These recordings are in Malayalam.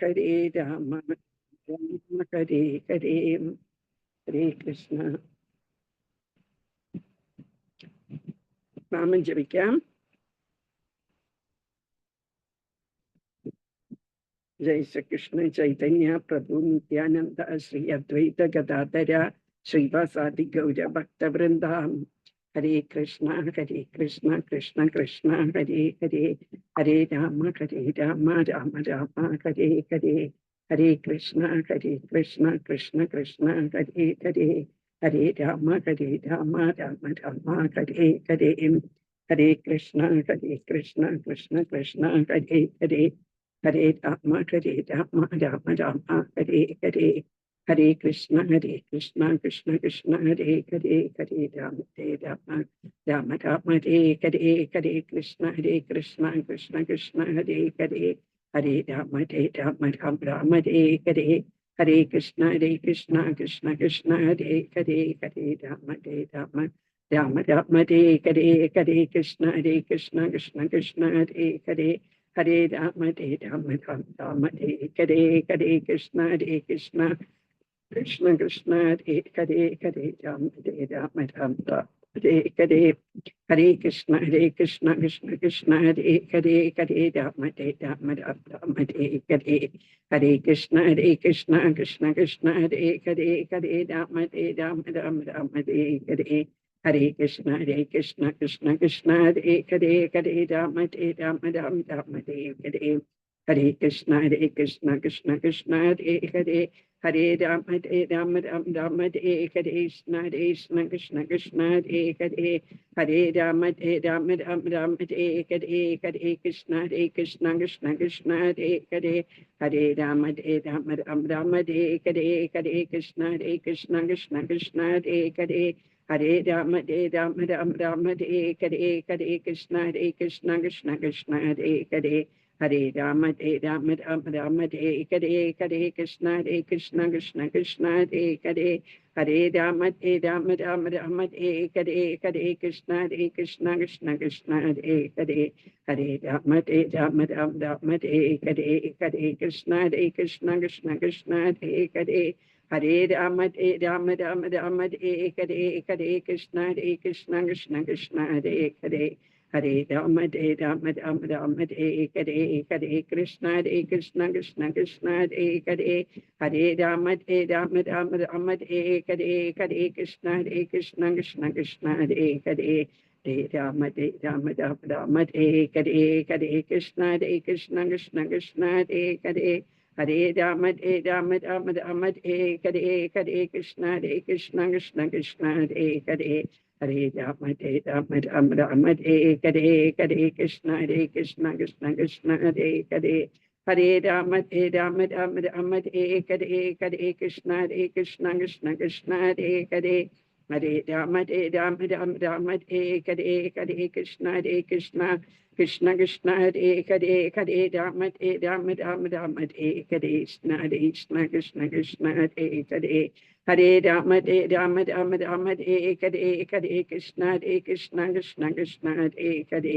Hare Rama, Rama Hare Hare, Hare Krishna. നാമം ജപിക്കാം. ജയ് ശ്രീകൃഷ്ണ ചൈതന്യ പ്രഭു നിത്യാനന്ദ ശ്രീ അദ്വൈത ഗദാധര ശ്രീവാസാദി ഗൗര ഭക്തവൃന്ദ. ഹരേ കൃഷ്ണ കൃഷ്ണ കൃഷ്ണ ഹരേ ഹരേ, ഹരേ രാമ രാമ രാമ ഹരേ ഹരേ, ഹരേ കൃഷ്ണ കൃഷ്ണ കൃഷ്ണ ഹരേ ഹരേ, ഹരേ രാമ രാമ രാമ ഹരേ ഹരേ, ഹരേ കൃഷ്ണ കൃഷ്ണ കൃഷ്ണ ഹരേ ഹരേ, ഹരേ രാമ രാമ രാമ ഹരേ ഹരേ, ഹരേ കൃഷ്ണ കൃഷ്ണ കൃഷ്ണ ഹരേ ഹരേ, ഹരേ രാമ രാമ രാമ ഹരേ ഹരേ, ഹരേ കൃഷ്ണ കൃഷ്ണ കൃഷ്ണ ഹരേ ഹരേ, ഹരേ രാമ രാമ ഹരേ ഹരേ, ഹരേ കൃഷ്ണ കൃഷ്ണ കൃഷ്ണ ഹരേ ഹരേ, ഹരേ രാമ രാമ രാമ ഹരേ ഹരേ, ഹരേ കൃഷ്ണ കൃഷ്ണ ഹരേ ഹരേ, ഹരേ രാമ രാമ ഹരേ ഹരേ, ഹരേ കൃഷ്ണ കൃഷ്ണ കൃഷ്ണ ഹരേ ഹരേ, ഹരേ രാമ രാമ ഹരേ ഹരേ, ഹരേ കൃഷ്ണ കൃഷ്ണ ഹരേ ഹരേ, ഹരേ രാമ രാമ ഹരേ ഹരേ, ഹരേ കൃഷ്ണ കൃഷ്ണ കൃഷ്ണ ഹരേ ഹരേ, ഹരേ രാമ രാമ ഹരേ ഹരേ, ഹരേ കൃഷ്ണ കൃഷ്ണ ഹരേ ഹരേ, ഹരേ രാമ രാമ ഹരേ ഹരേ, ഹരേ കൃഷ്ണ കൃഷ്ണ ഹരേ ഹരേ, ഹരേ രാമ രാമ ഹരേ ഹരേ, കൃഷ്ണ കൃഷ്ണ ഹരേ ഹരേ, ഹരേ രാമ രാമ ഹരേ ഹരേ, ഹരേ കൃഷ്ണ കൃഷ്ണ ഹരേ ഹരേ, ഹരേ രാമ രാമ ഹരേ ഹരേ, ഹരേ കൃഷ്ണ കൃഷ്ണ ഹരേ ഹരേ, ഹരേ രാമ രാമ ഹരേ ഹരേ, ഹരേ കൃഷ്ണ കൃഷ്ണ ഹരേ ഹരേ, ഹരേ രാമ രാമ ഹരേ ഹരേ, ഹരേ കൃഷ്ണ കൃഷ്ണ ഹരേ ഹരേ, ഹരേ രാമ രാമ ഹരേ ഹരേ, ഹരേ കൃഷ്ണ കൃഷ്ണ ഹരേ ഹരേ, ഹരേ രാമ രാമ ഹരേ ഹരേ, ഹരേ കൃഷ്ണ കൃഷ്ണ ഹരേ ഹരേ, ഹരേ രാമ രാമ ഹരേ ഹരേ, ഹരേ കൃഷ്ണ കൃഷ്ണ ഹരേ ഹരേ, ഹരേ രാമ രാമ ഹരേ ഹരേ, ഹരേ കൃഷ്ണ കൃഷ്ണ ഹരേ ഹരേ, ഹരേ രാമ രാമ ഹരേ ഹരേ, ഹരേ കൃഷ്ണ കൃഷ്ണ ഹരേ ഹരേ, ഹരേ രാമ രാമ ഹരേ ഹരേ, ഹരേ കൃഷ്ണ കൃഷ്ണ ഹരേ ഹരേ, ഹരേ രാമ രാമ ഹരേ ഹരേ, ഹരേ കൃഷ്ണ കൃഷ്ണ ഹരേ ഹരേ, ഹരേ രാമ രാമ ഹരേ ഹരേ, ഹരേ കൃഷ്ണ കൃഷ്ണ ഹരേ ഹരേ, ഹരേ രാമ രാമ ഹരേ ഹരേ, ഹരേ കൃഷ്ണ കൃഷ്ണ ഹരേ ഹരേ, ഹരേ രാമ രാമ ഹരേ ഹരേ, ഹരേ കൃഷ്ണ കൃഷ്ണ ഹരേ ഹരേ, ഹരേ രാമ രാമ ഹരേ ഹരേ, കൃഷ്ണ ഹരേ ഹരേ, ഹരേ രാമ രാമ ഹരേ ഹരേ, ഹരേ കൃഷ്ണ കൃഷ്ണ ഹരേ ഹരേ,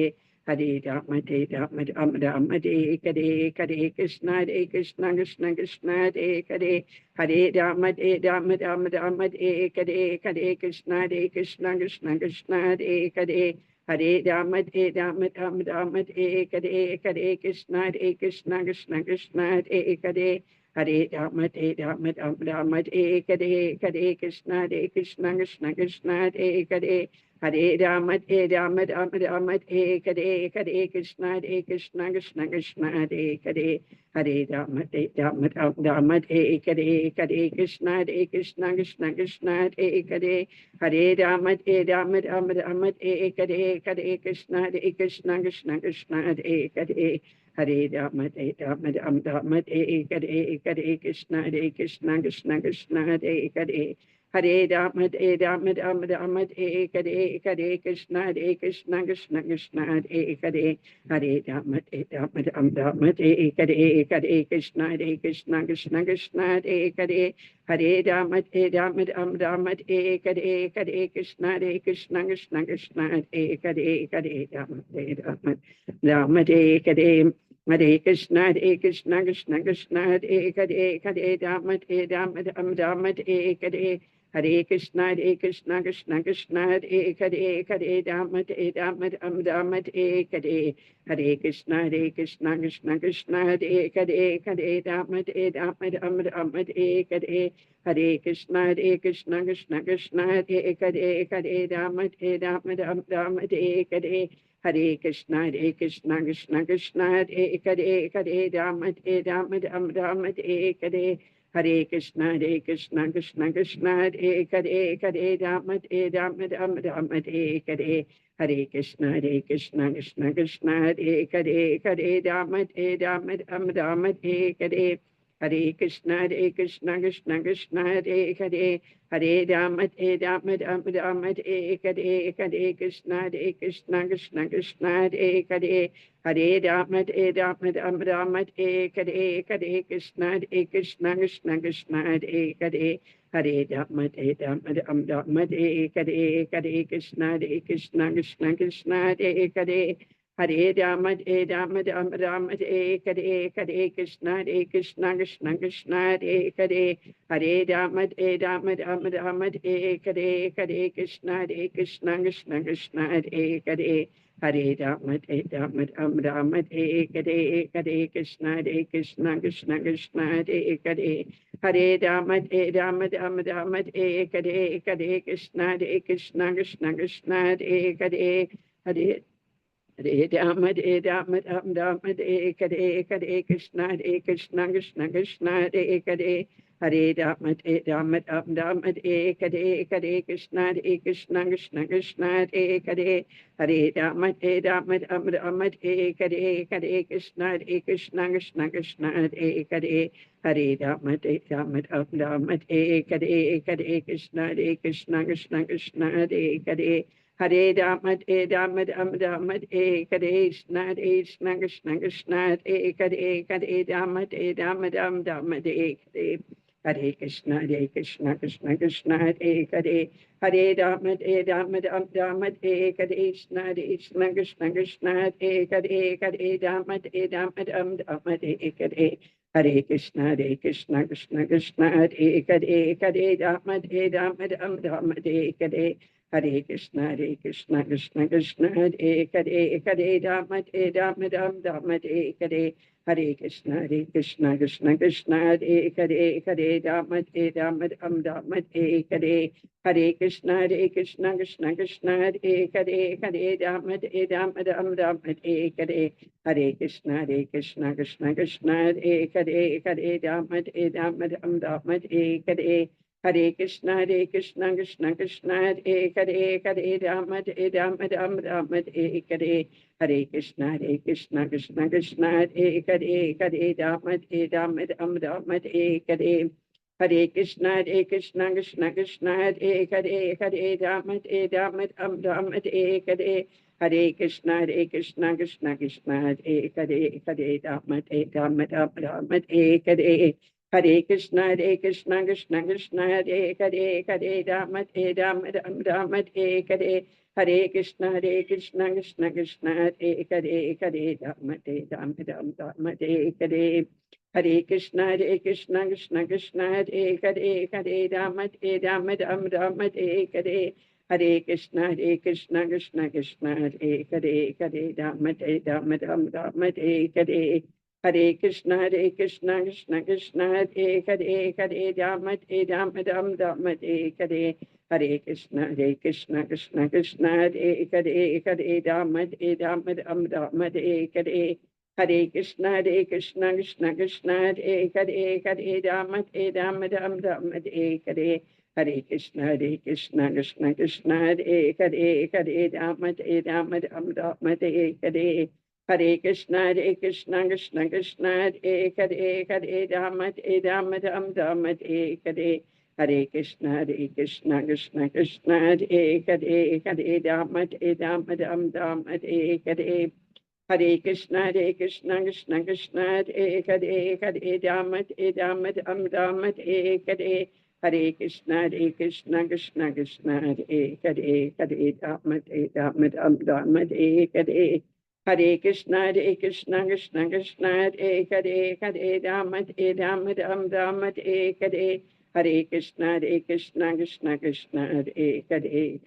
ഹരേ രാമ രാമ ഹരേ ഹരേ, ഹരേ കൃഷ്ണ കൃഷ്ണ ഹരേ ഹരേ, ഹരേ രാമ രാമ ഹരേ ഹരേ, ഹരേ കൃഷ്ണ കൃഷ്ണ ഹരേ ഹരേ, ഹരേ രാമ രാമ ഹരേ ഹരേ, ഹരേ കൃഷ്ണ കൃഷ്ണ ഹരേ ഹരേ, ഹരേ രാമ രാമ ഹരേ ഹരേ, ഹരേ കൃഷ്ണ കൃഷ്ണ ഹരേ ഹരേ, ഹരേ രാമ രാമ ഹരേ ഹരേ, ഹരേ കൃഷ്ണ കൃഷ്ണ ഹരേ ഹരേ, ഹരേ രാമ രാമ ഹരേ ഹരേ, ഹരേ കൃഷ്ണ കൃഷ്ണ ഹരേ ഹരേ, ഹരേ രാമ രാമ ഹരേ ഹരേ, ഹരേ കൃഷ്ണ കൃഷ്ണ ഹരേ ഹരേ, ഹരേ രാമ രാമ ഹരേ ഹരേ, ഹരേ കൃഷ്ണ കൃഷ്ണ ഹരേ ഹരേ, ഹരേ രാമ രാമ ഹരേ ഹരേ, ഹരേ കൃഷ്ണ കൃഷ്ണ ഹരേ ഹരേ, ഹരേ രാമ രാമ ഹരേ ഹരേ, ഹരേ കൃഷ്ണ കൃഷ്ണ ഹരേ ഹരേ, ഹരേ രാമ രാമ ഹരേ ഹരേ, ഹരേ കൃഷ്ണ കൃഷ്ണ ഹരേ ഹരേ, ഹരേ രാമ രാമ ഹരേ ഹരേ, Hare Krishna, Krishna Krishna, Hare Rama, Rama, Hare Hare Krishna, Krishna Krishna, Hare Rama, Rama, Hare Hare Krishna, Krishna Krishna, Hare Rama, Rama, Hare Hare Krishna, Krishna, Hare Rama, Rama, Hare Hare Krishna, Krishna Krishna, Hare Rama, Rama, Hare Hare Krishna, Krishna Krishna, Hare Rama, Rama, Hare Hare Krishna, Krishna Krishna, Hare Rama, Rama, Hare Hare Krishna, Krishna Krishna, Hare Rama, Rama, Hare Krishna, Krishna Krishna, Hare Rama, Rama, Hare Krishna, Krishna Hare Hare Rama, Rama, Hare Krishna, Krishna Hare Hare Rama, Rama, Hare Krishna, Krishna Hare Rama, Rama, Hare Krishna, Krishna Hare Hare Rama, Rama, Hare Krishna, Krishna Hare Hare Rama, Rama, Hare Krishna, Krishna Hare Hare Rama, Rama, Hare Krishna, Krishna Hare Hare Rama, Rama, Hare Krishna, Krishna Hare Hare Rama, Rama, Hare Krishna, Krishna Hare Hare Rama, Rama, Hare Krishna, Krishna Hare Hare Rama, Rama, Rama, Hare Krishna, Krishna Hare Rama, Rama, Hare Hare Krishna, Krishna Hare Rama, Rama, Hare Krishna, Krishna Hare Rama, Rama, Hare Hare Krishna, Krishna Hare Rama, Rama, Hare Hare Krishna, Krishna Hare Rama, Rama, Hare Hare Krishna, Krishna Hare Rama, Rama, Hare Hare Krishna, Krishna Hare Rama, Rama, Hare Hare Krishna, Krishna Hare Rama, Rama, Hare Hare Krishna, Krishna Hare Rama, Rama, Hare Hare Krishna, Krishna Hare Rama, Rama, Hare Hare Krishna, Krishna Hare Rama, Rama, Hare Hare Krishna, Krishna Hare Rama, Rama, Hare Hare Krishna, Krishna Hare Rama, Rama, Hare Hare Krishna, Krishna Hare Rama, Rama, Hare Hare Krishna, Krishna Hare Rama, Rama, Hare Hare Krishna, Krishna Hare Rama, Rama, Hare Hare Krishna, Krishna Hare Rama, Rama, Hare Hare Krishna, Krishna Hare Rama, Rama, Hare Hare Krishna, Krishna Hare Rama, Rama, Hare Hare Krishna, Krishna Hare Rama, Rama, Hare Hare Krishna, Krishna Hare Rama, Rama, Hare Hare Krishna, Krishna Hare Rama, Rama, Hare Hare Krishna, Krishna Hare Rama, Rama, Hare Hare Krishna, Krishna Hare Rama, Rama, Hare Hare Krishna Krishna Krishna Hare Hare Rama Ram Ram Hare Hare Krishna Krishna Krishna Hare Hare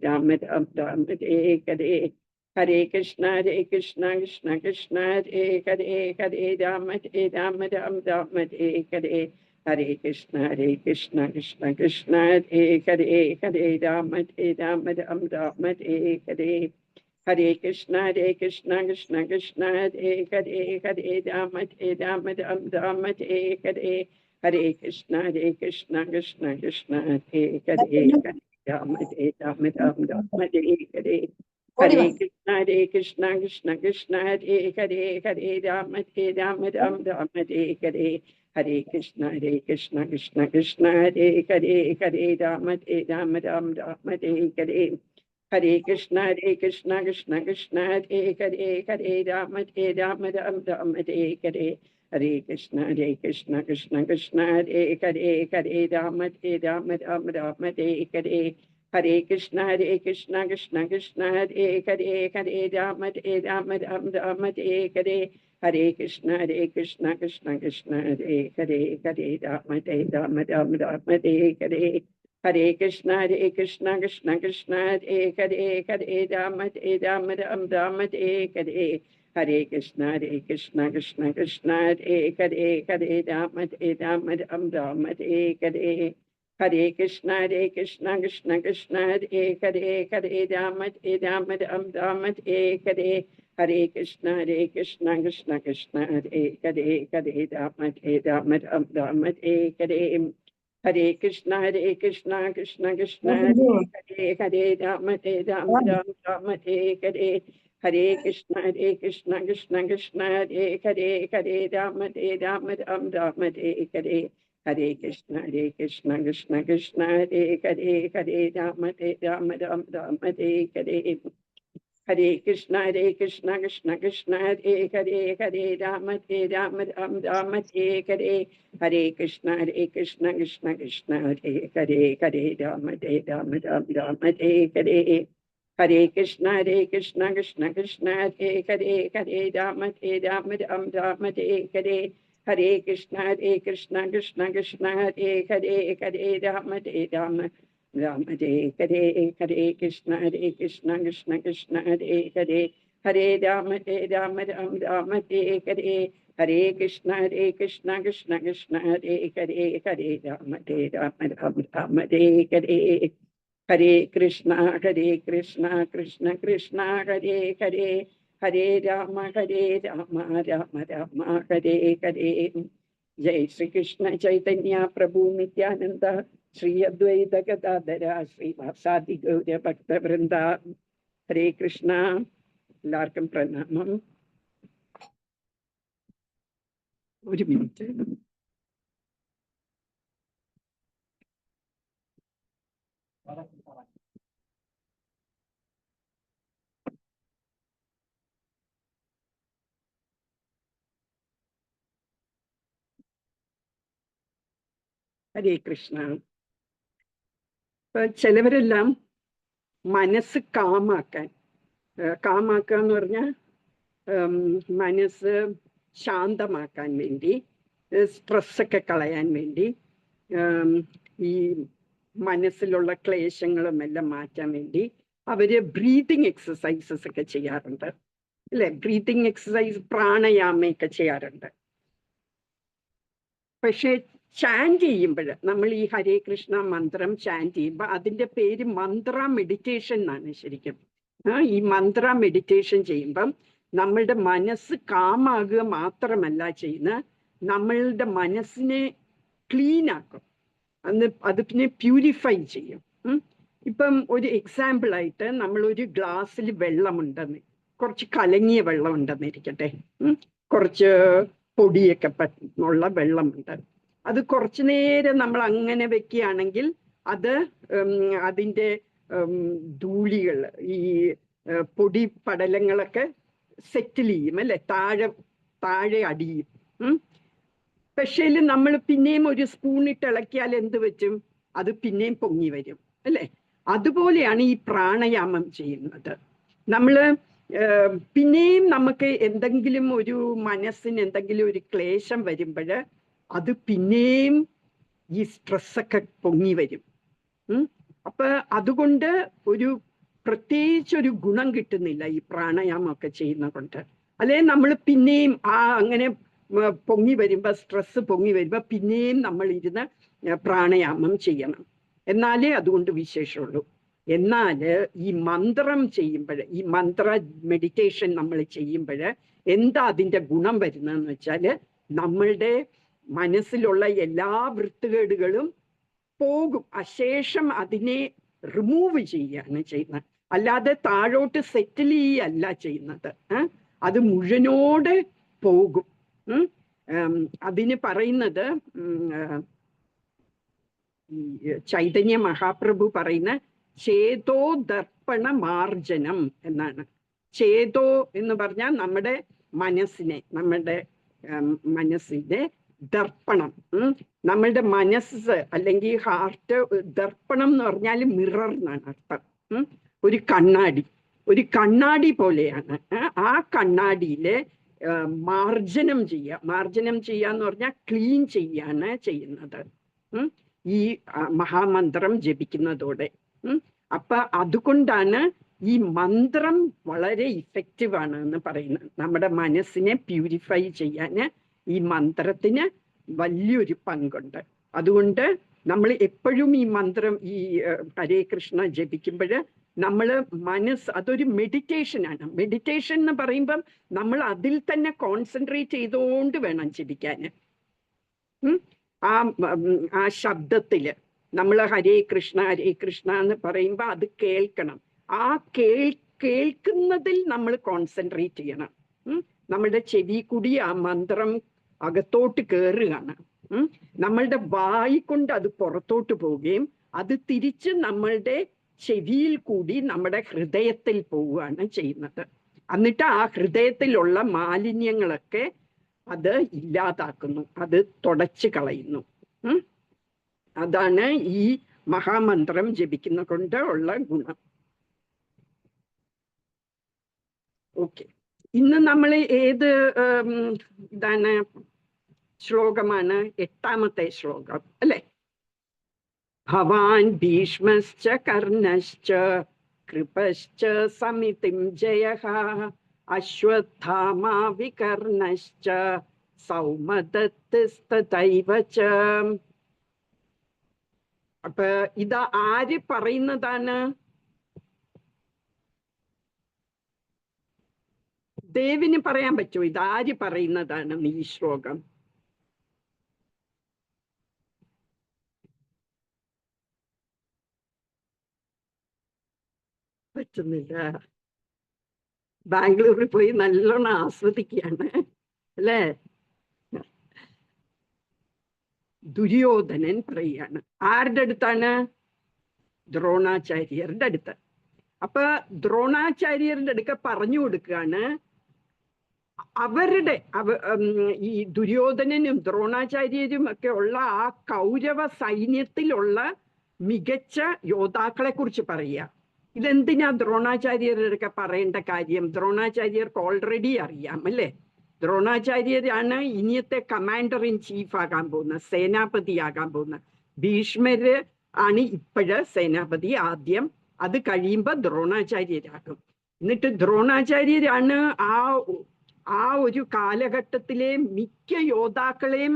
Rama Ram Hare Hare Krishna Krishna Krishna Hare Hare Rama Ram Hare Hare Krishna Krishna Krishna Hare Hare Rama Ram Hare Hare Krishna Krishna Krishna Hare Hare Rama Ram Hare Hare Krishna Krishna Krishna Hare Hare Rama Ram Hare Hare Krishna Krishna Hare Hare Rama Ram Hare Hare Krishna Krishna Krishna Hare Hare Rama Ram Hare Hare Krishna Krishna Krishna Hare Hare Rama Ram Hare Hare Krishna Krishna Krishna Hare Hare Rama Ram Hare Hare Krishna Krishna Krishna Hare Hare Rama Ram Hare Hare Krishna Krishna Krishna Hare Hare Rama Ram Hare Hare Krishna Krishna Krishna Hare Hare Rama Ram Hare Hare Krishna Krishna Krishna Hare Hare Rama Ram Hare Hare Krishna Krishna Krishna Hare Hare Rama Ram Hare Hare Krishna Krishna Krishna Hare Hare Rama Ram Hare Hare Krishna Krishna Krishna Hare Hare Rama Ram Hare Hare Krishna Krishna Krishna Hare Hare Rama Ram Hare Hare Krishna Krishna Krishna Hare Hare Rama Ram Hare Hare Krishna Krishna Krishna Hare Hare Rama Ram Hare Hare Krishna Krishna Krishna Hare Hare Rama Ram Hare Hare Krishna Krishna Krishna Hare Hare Rama Ram Hare Hare Krishna Krishna Krishna Hare Hare Rama Ram Hare Hare Krishna Krishna Krishna Hare Hare Rama Ram Hare Hare Krishna Krishna Krishna Hare Hare Rama Ram Hare Hare Krishna Krishna Krishna Hare Hare Hare Rama Rama Hare Hare Jai Shri Krishna Chaitanya Prabhu Nityananda Shri Advaita Gadadhara Shri Vasadi Gaurya Bhakta Vrinda Hare Krishna എല്ലാവർക്കും പ്രണാമം ഒരു മിനിറ്റ് ഹരേ കൃഷ്ണ ചിലവരെല്ലാം മനസ്സ് കാമാക്കാൻ എന്ന് പറഞ്ഞാൽ മനസ്സ് ശാന്തമാക്കാൻ വേണ്ടി സ്ട്രെസ്സൊക്കെ കളയാൻ വേണ്ടി ഈ മനസ്സിലുള്ള ക്ലേശങ്ങളും എല്ലാം മാറ്റാൻ വേണ്ടി അവര് ബ്രീതിങ് എക്സസൈസസ് ഒക്കെ ചെയ്യാറുണ്ട് അല്ലെ ബ്രീതിങ് എക്സസൈസ് പ്രാണയാമയൊക്കെ ചെയ്യാറുണ്ട് പക്ഷെ ചാൻറ്റ് ചെയ്യുമ്പോൾ നമ്മൾ ഈ ഹരേ കൃഷ്ണ മന്ത്രം ചാൻറ്റ് ചെയ്യുമ്പോൾ അതിൻ്റെ പേര് മന്ത്ര മെഡിറ്റേഷൻ എന്നാണ് ശരിക്കും ഈ മന്ത്ര മെഡിറ്റേഷൻ ചെയ്യുമ്പം നമ്മളുടെ മനസ്സ് കാമാകുക മാത്രമല്ല ചെയ്യുന്ന നമ്മളുടെ മനസ്സിനെ ക്ലീൻ ആക്കും അത് പിന്നെ പ്യൂരിഫൈ ചെയ്യും ഇപ്പം ഒരു എക്സാമ്പിളായിട്ട് നമ്മളൊരു ഗ്ലാസ്സിൽ വെള്ളമുണ്ടെന്ന് കുറച്ച് കലങ്ങിയ വെള്ളം ഉണ്ടെന്നിരിക്കട്ടെ കുറച്ച് പൊടിയൊക്കെ ഉള്ള വെള്ളമുണ്ട് അത് കുറച്ചു നേരം നമ്മൾ അങ്ങനെ വെക്കുകയാണെങ്കിൽ അത് അതിൻ്റെ ധൂളികൾ ഈ പൊടി പടലങ്ങളൊക്കെ സെറ്റിൽ ചെയ്യും അല്ലെ താഴെ അടിയും പക്ഷേ നമ്മൾ പിന്നെയും ഒരു സ്പൂണിട്ട് ഇളക്കിയാൽ എന്ത് വെച്ചും അത് പിന്നെയും പൊങ്ങി വരും അല്ലെ അതുപോലെയാണ് ഈ പ്രാണയാമം ചെയ്യുന്നത് നമ്മൾ പിന്നെയും നമുക്ക് എന്തെങ്കിലും ഒരു മനസ്സിന് എന്തെങ്കിലും ഒരു ക്ലേശം വരുമ്പോൾ അത് പിന്നെയും ഈ സ്ട്രെസ്സൊക്കെ പൊങ്ങി വരും. അപ്പൊ അതുകൊണ്ട് ഒരു പ്രത്യേകിച്ചൊരു ഗുണം കിട്ടുന്നില്ല ഈ പ്രാണായാമമൊക്കെ ചെയ്യുന്ന കൊണ്ട്. അല്ലെ നമ്മൾ പിന്നെയും അങ്ങനെ പൊങ്ങി വരുമ്പോ, സ്ട്രെസ് പൊങ്ങി വരുമ്പോ പിന്നെയും നമ്മൾ ഇരുന്ന് പ്രാണായാമം ചെയ്യണം, എന്നാലേ അതുകൊണ്ട് വിശേഷമുള്ളൂ. എന്നാൽ ഈ മന്ത്രം ചെയ്യുമ്പോൾ, ഈ മന്ത്ര മെഡിറ്റേഷൻ നമ്മൾ ചെയ്യുമ്പോൾ എന്താ അതിൻ്റെ ഗുണം വരുന്നതെന്ന് വെച്ചാൽ നമ്മളുടെ മനസ്സിലുള്ള എല്ലാ വൃത്തികേടുകളും പോകും. അശേഷം അതിനെ റിമൂവ് ചെയ്യുകയാണ് ചെയ്യുന്നത്, അല്ലാതെ താഴോട്ട് സെറ്റിൽ ചെയ്യല്ല ചെയ്യുന്നത്. അത് മുഴുവനോടെ പോകും. അതിന് പറയുന്നത് ചൈതന്യ മഹാപ്രഭു പറയുന്ന ചേതോ ദർപ്പണ മാർജനം എന്നാണ്. ചേതോ എന്ന് പറഞ്ഞാൽ നമ്മുടെ മനസ്സിനെ, നമ്മുടെ മനസ്സിന്റെ ദർപ്പണം, നമ്മളുടെ മനസ്സ് അല്ലെങ്കിൽ ഹാർട്ട്. ദർപ്പണം എന്ന് പറഞ്ഞാൽ മിറർ എന്നാണ് അർത്ഥം. ഒരു കണ്ണാടി, ഒരു കണ്ണാടി പോലെയാണ്. ആ കണ്ണാടിയിലെ മാർജനം ചെയ്യുക. മാർജനം ചെയ്യാന്ന് പറഞ്ഞാൽ ക്ലീൻ ചെയ്യാണ് ചെയ്യുന്നത് ഈ മഹാമന്ത്രം ജപിക്കുന്നതോടെ. അപ്പൊ അതുകൊണ്ടാണ് ഈ മന്ത്രം വളരെ ഇഫക്റ്റീവാണ് എന്ന് പറയുന്നത്. നമ്മുടെ മനസ്സിനെ പ്യൂരിഫൈ ചെയ്യാൻ ഈ മന്ത്രത്തിന് വലിയൊരു പങ്കുണ്ട്. അതുകൊണ്ട് നമ്മൾ എപ്പോഴും ഈ മന്ത്രം, ഈ ഹരേ കൃഷ്ണ ജപിക്കുമ്പോൾ നമ്മൾ അതൊരു മെഡിറ്റേഷനാണ്. മെഡിറ്റേഷൻ എന്ന് പറയുമ്പം നമ്മൾ അതിൽ തന്നെ കോൺസെൻട്രേറ്റ് ചെയ്തുകൊണ്ട് വേണം ജപിക്കാൻ. ആ ശബ്ദത്തിൽ നമ്മൾ ഹരേ കൃഷ്ണ ഹരേ കൃഷ്ണ എന്ന് പറയുമ്പോൾ അത് കേൾക്കണം. ആ കേൾക്കുന്നതിൽ നമ്മൾ കോൺസെൻട്രേറ്റ് ചെയ്യണം. നമ്മളുടെ ചെവി കൂടി ആ മന്ത്രം അകത്തോട്ട് കയറുകയാണ്. നമ്മളുടെ വായി കൊണ്ട് അത് പുറത്തോട്ട് പോവുകയും അത് തിരിച്ച് നമ്മളുടെ ചെവിയിൽ കൂടി നമ്മുടെ ഹൃദയത്തിൽ പോവുകയാണ് ചെയ്യുന്നത്. എന്നിട്ട് ആ ഹൃദയത്തിലുള്ള മാലിന്യങ്ങളൊക്കെ അത് ഇല്ലാതാക്കുന്നു, അത് തുടച്ചു കളയുന്നു. അതാണ് ഈ മഹാമന്ത്രം ജപിക്കുന്ന കൊണ്ട് ഉള്ള ഗുണം. ഓക്കെ, ഇന്ന് നമ്മൾ ഏത് ഇതാണ് ശ്ലോകമാണ്? 8ാമത്തെ ശ്ലോകം അല്ലെ? ഭവാൻ ഭീഷ്മശ്ച കർണശ്ച കൃപശ്ച സമിതിം ജയഃ അശ്വത്ഥാമാ വികർണശ്ച സൗമദത്തസ്തൈവ ച. അപ്പൊ ഇത് ആര് പറയുന്നതാണ്? ദേവിന് പറയാൻ പറ്റുമോ ഇതാര് പറയുന്നതാണ് ഈ ശ്ലോകം? പറ്റുന്നില്ല. ബാംഗ്ലൂരിൽ പോയി നല്ലോണം ആസ്വദിക്കുകയാണ് അല്ലേ? ദുര്യോധനൻ പറയാണ്. ആരുടെ അടുത്താണ്? ദ്രോണാചാര്യരുടെ അടുത്ത്. അപ്പൊ ദ്രോണാചാര്യരുടെ അടുക്ക പറഞ്ഞു കൊടുക്കുകയാണ് അവരുടെ ഈ ദുര്യോധനനും ദ്രോണാചാര്യരും ഒക്കെ ഉള്ള ആ കൗരവ സൈന്യത്തിലുള്ള മികച്ച യോദ്ധാക്കളെ കുറിച്ച് പറയുക. ഇതെന്തിനാ ദ്രോണാചാര്യരൊക്കെ പറയേണ്ട കാര്യം? ദ്രോണാചാര്യർക്ക് ഓൾറെഡി അറിയാം അല്ലേ? ദ്രോണാചാര്യരാണ് ഇനിയത്തെ കമാൻഡർ ഇൻ ചീഫ് ആകാൻ പോകുന്നത്, സേനാപതിയാകാൻ പോകുന്നത്. ഭീഷ്മര് ആണ് ഇപ്പോഴ് സേനാപതി ആദ്യം, അത് കഴിയുമ്പോൾ ദ്രോണാചാര്യരാകും. എന്നിട്ട് ദ്രോണാചാര്യരാണ് ആ ഒരു കാലഘട്ടത്തിലെ മിക്ക യോദ്ധാക്കളെയും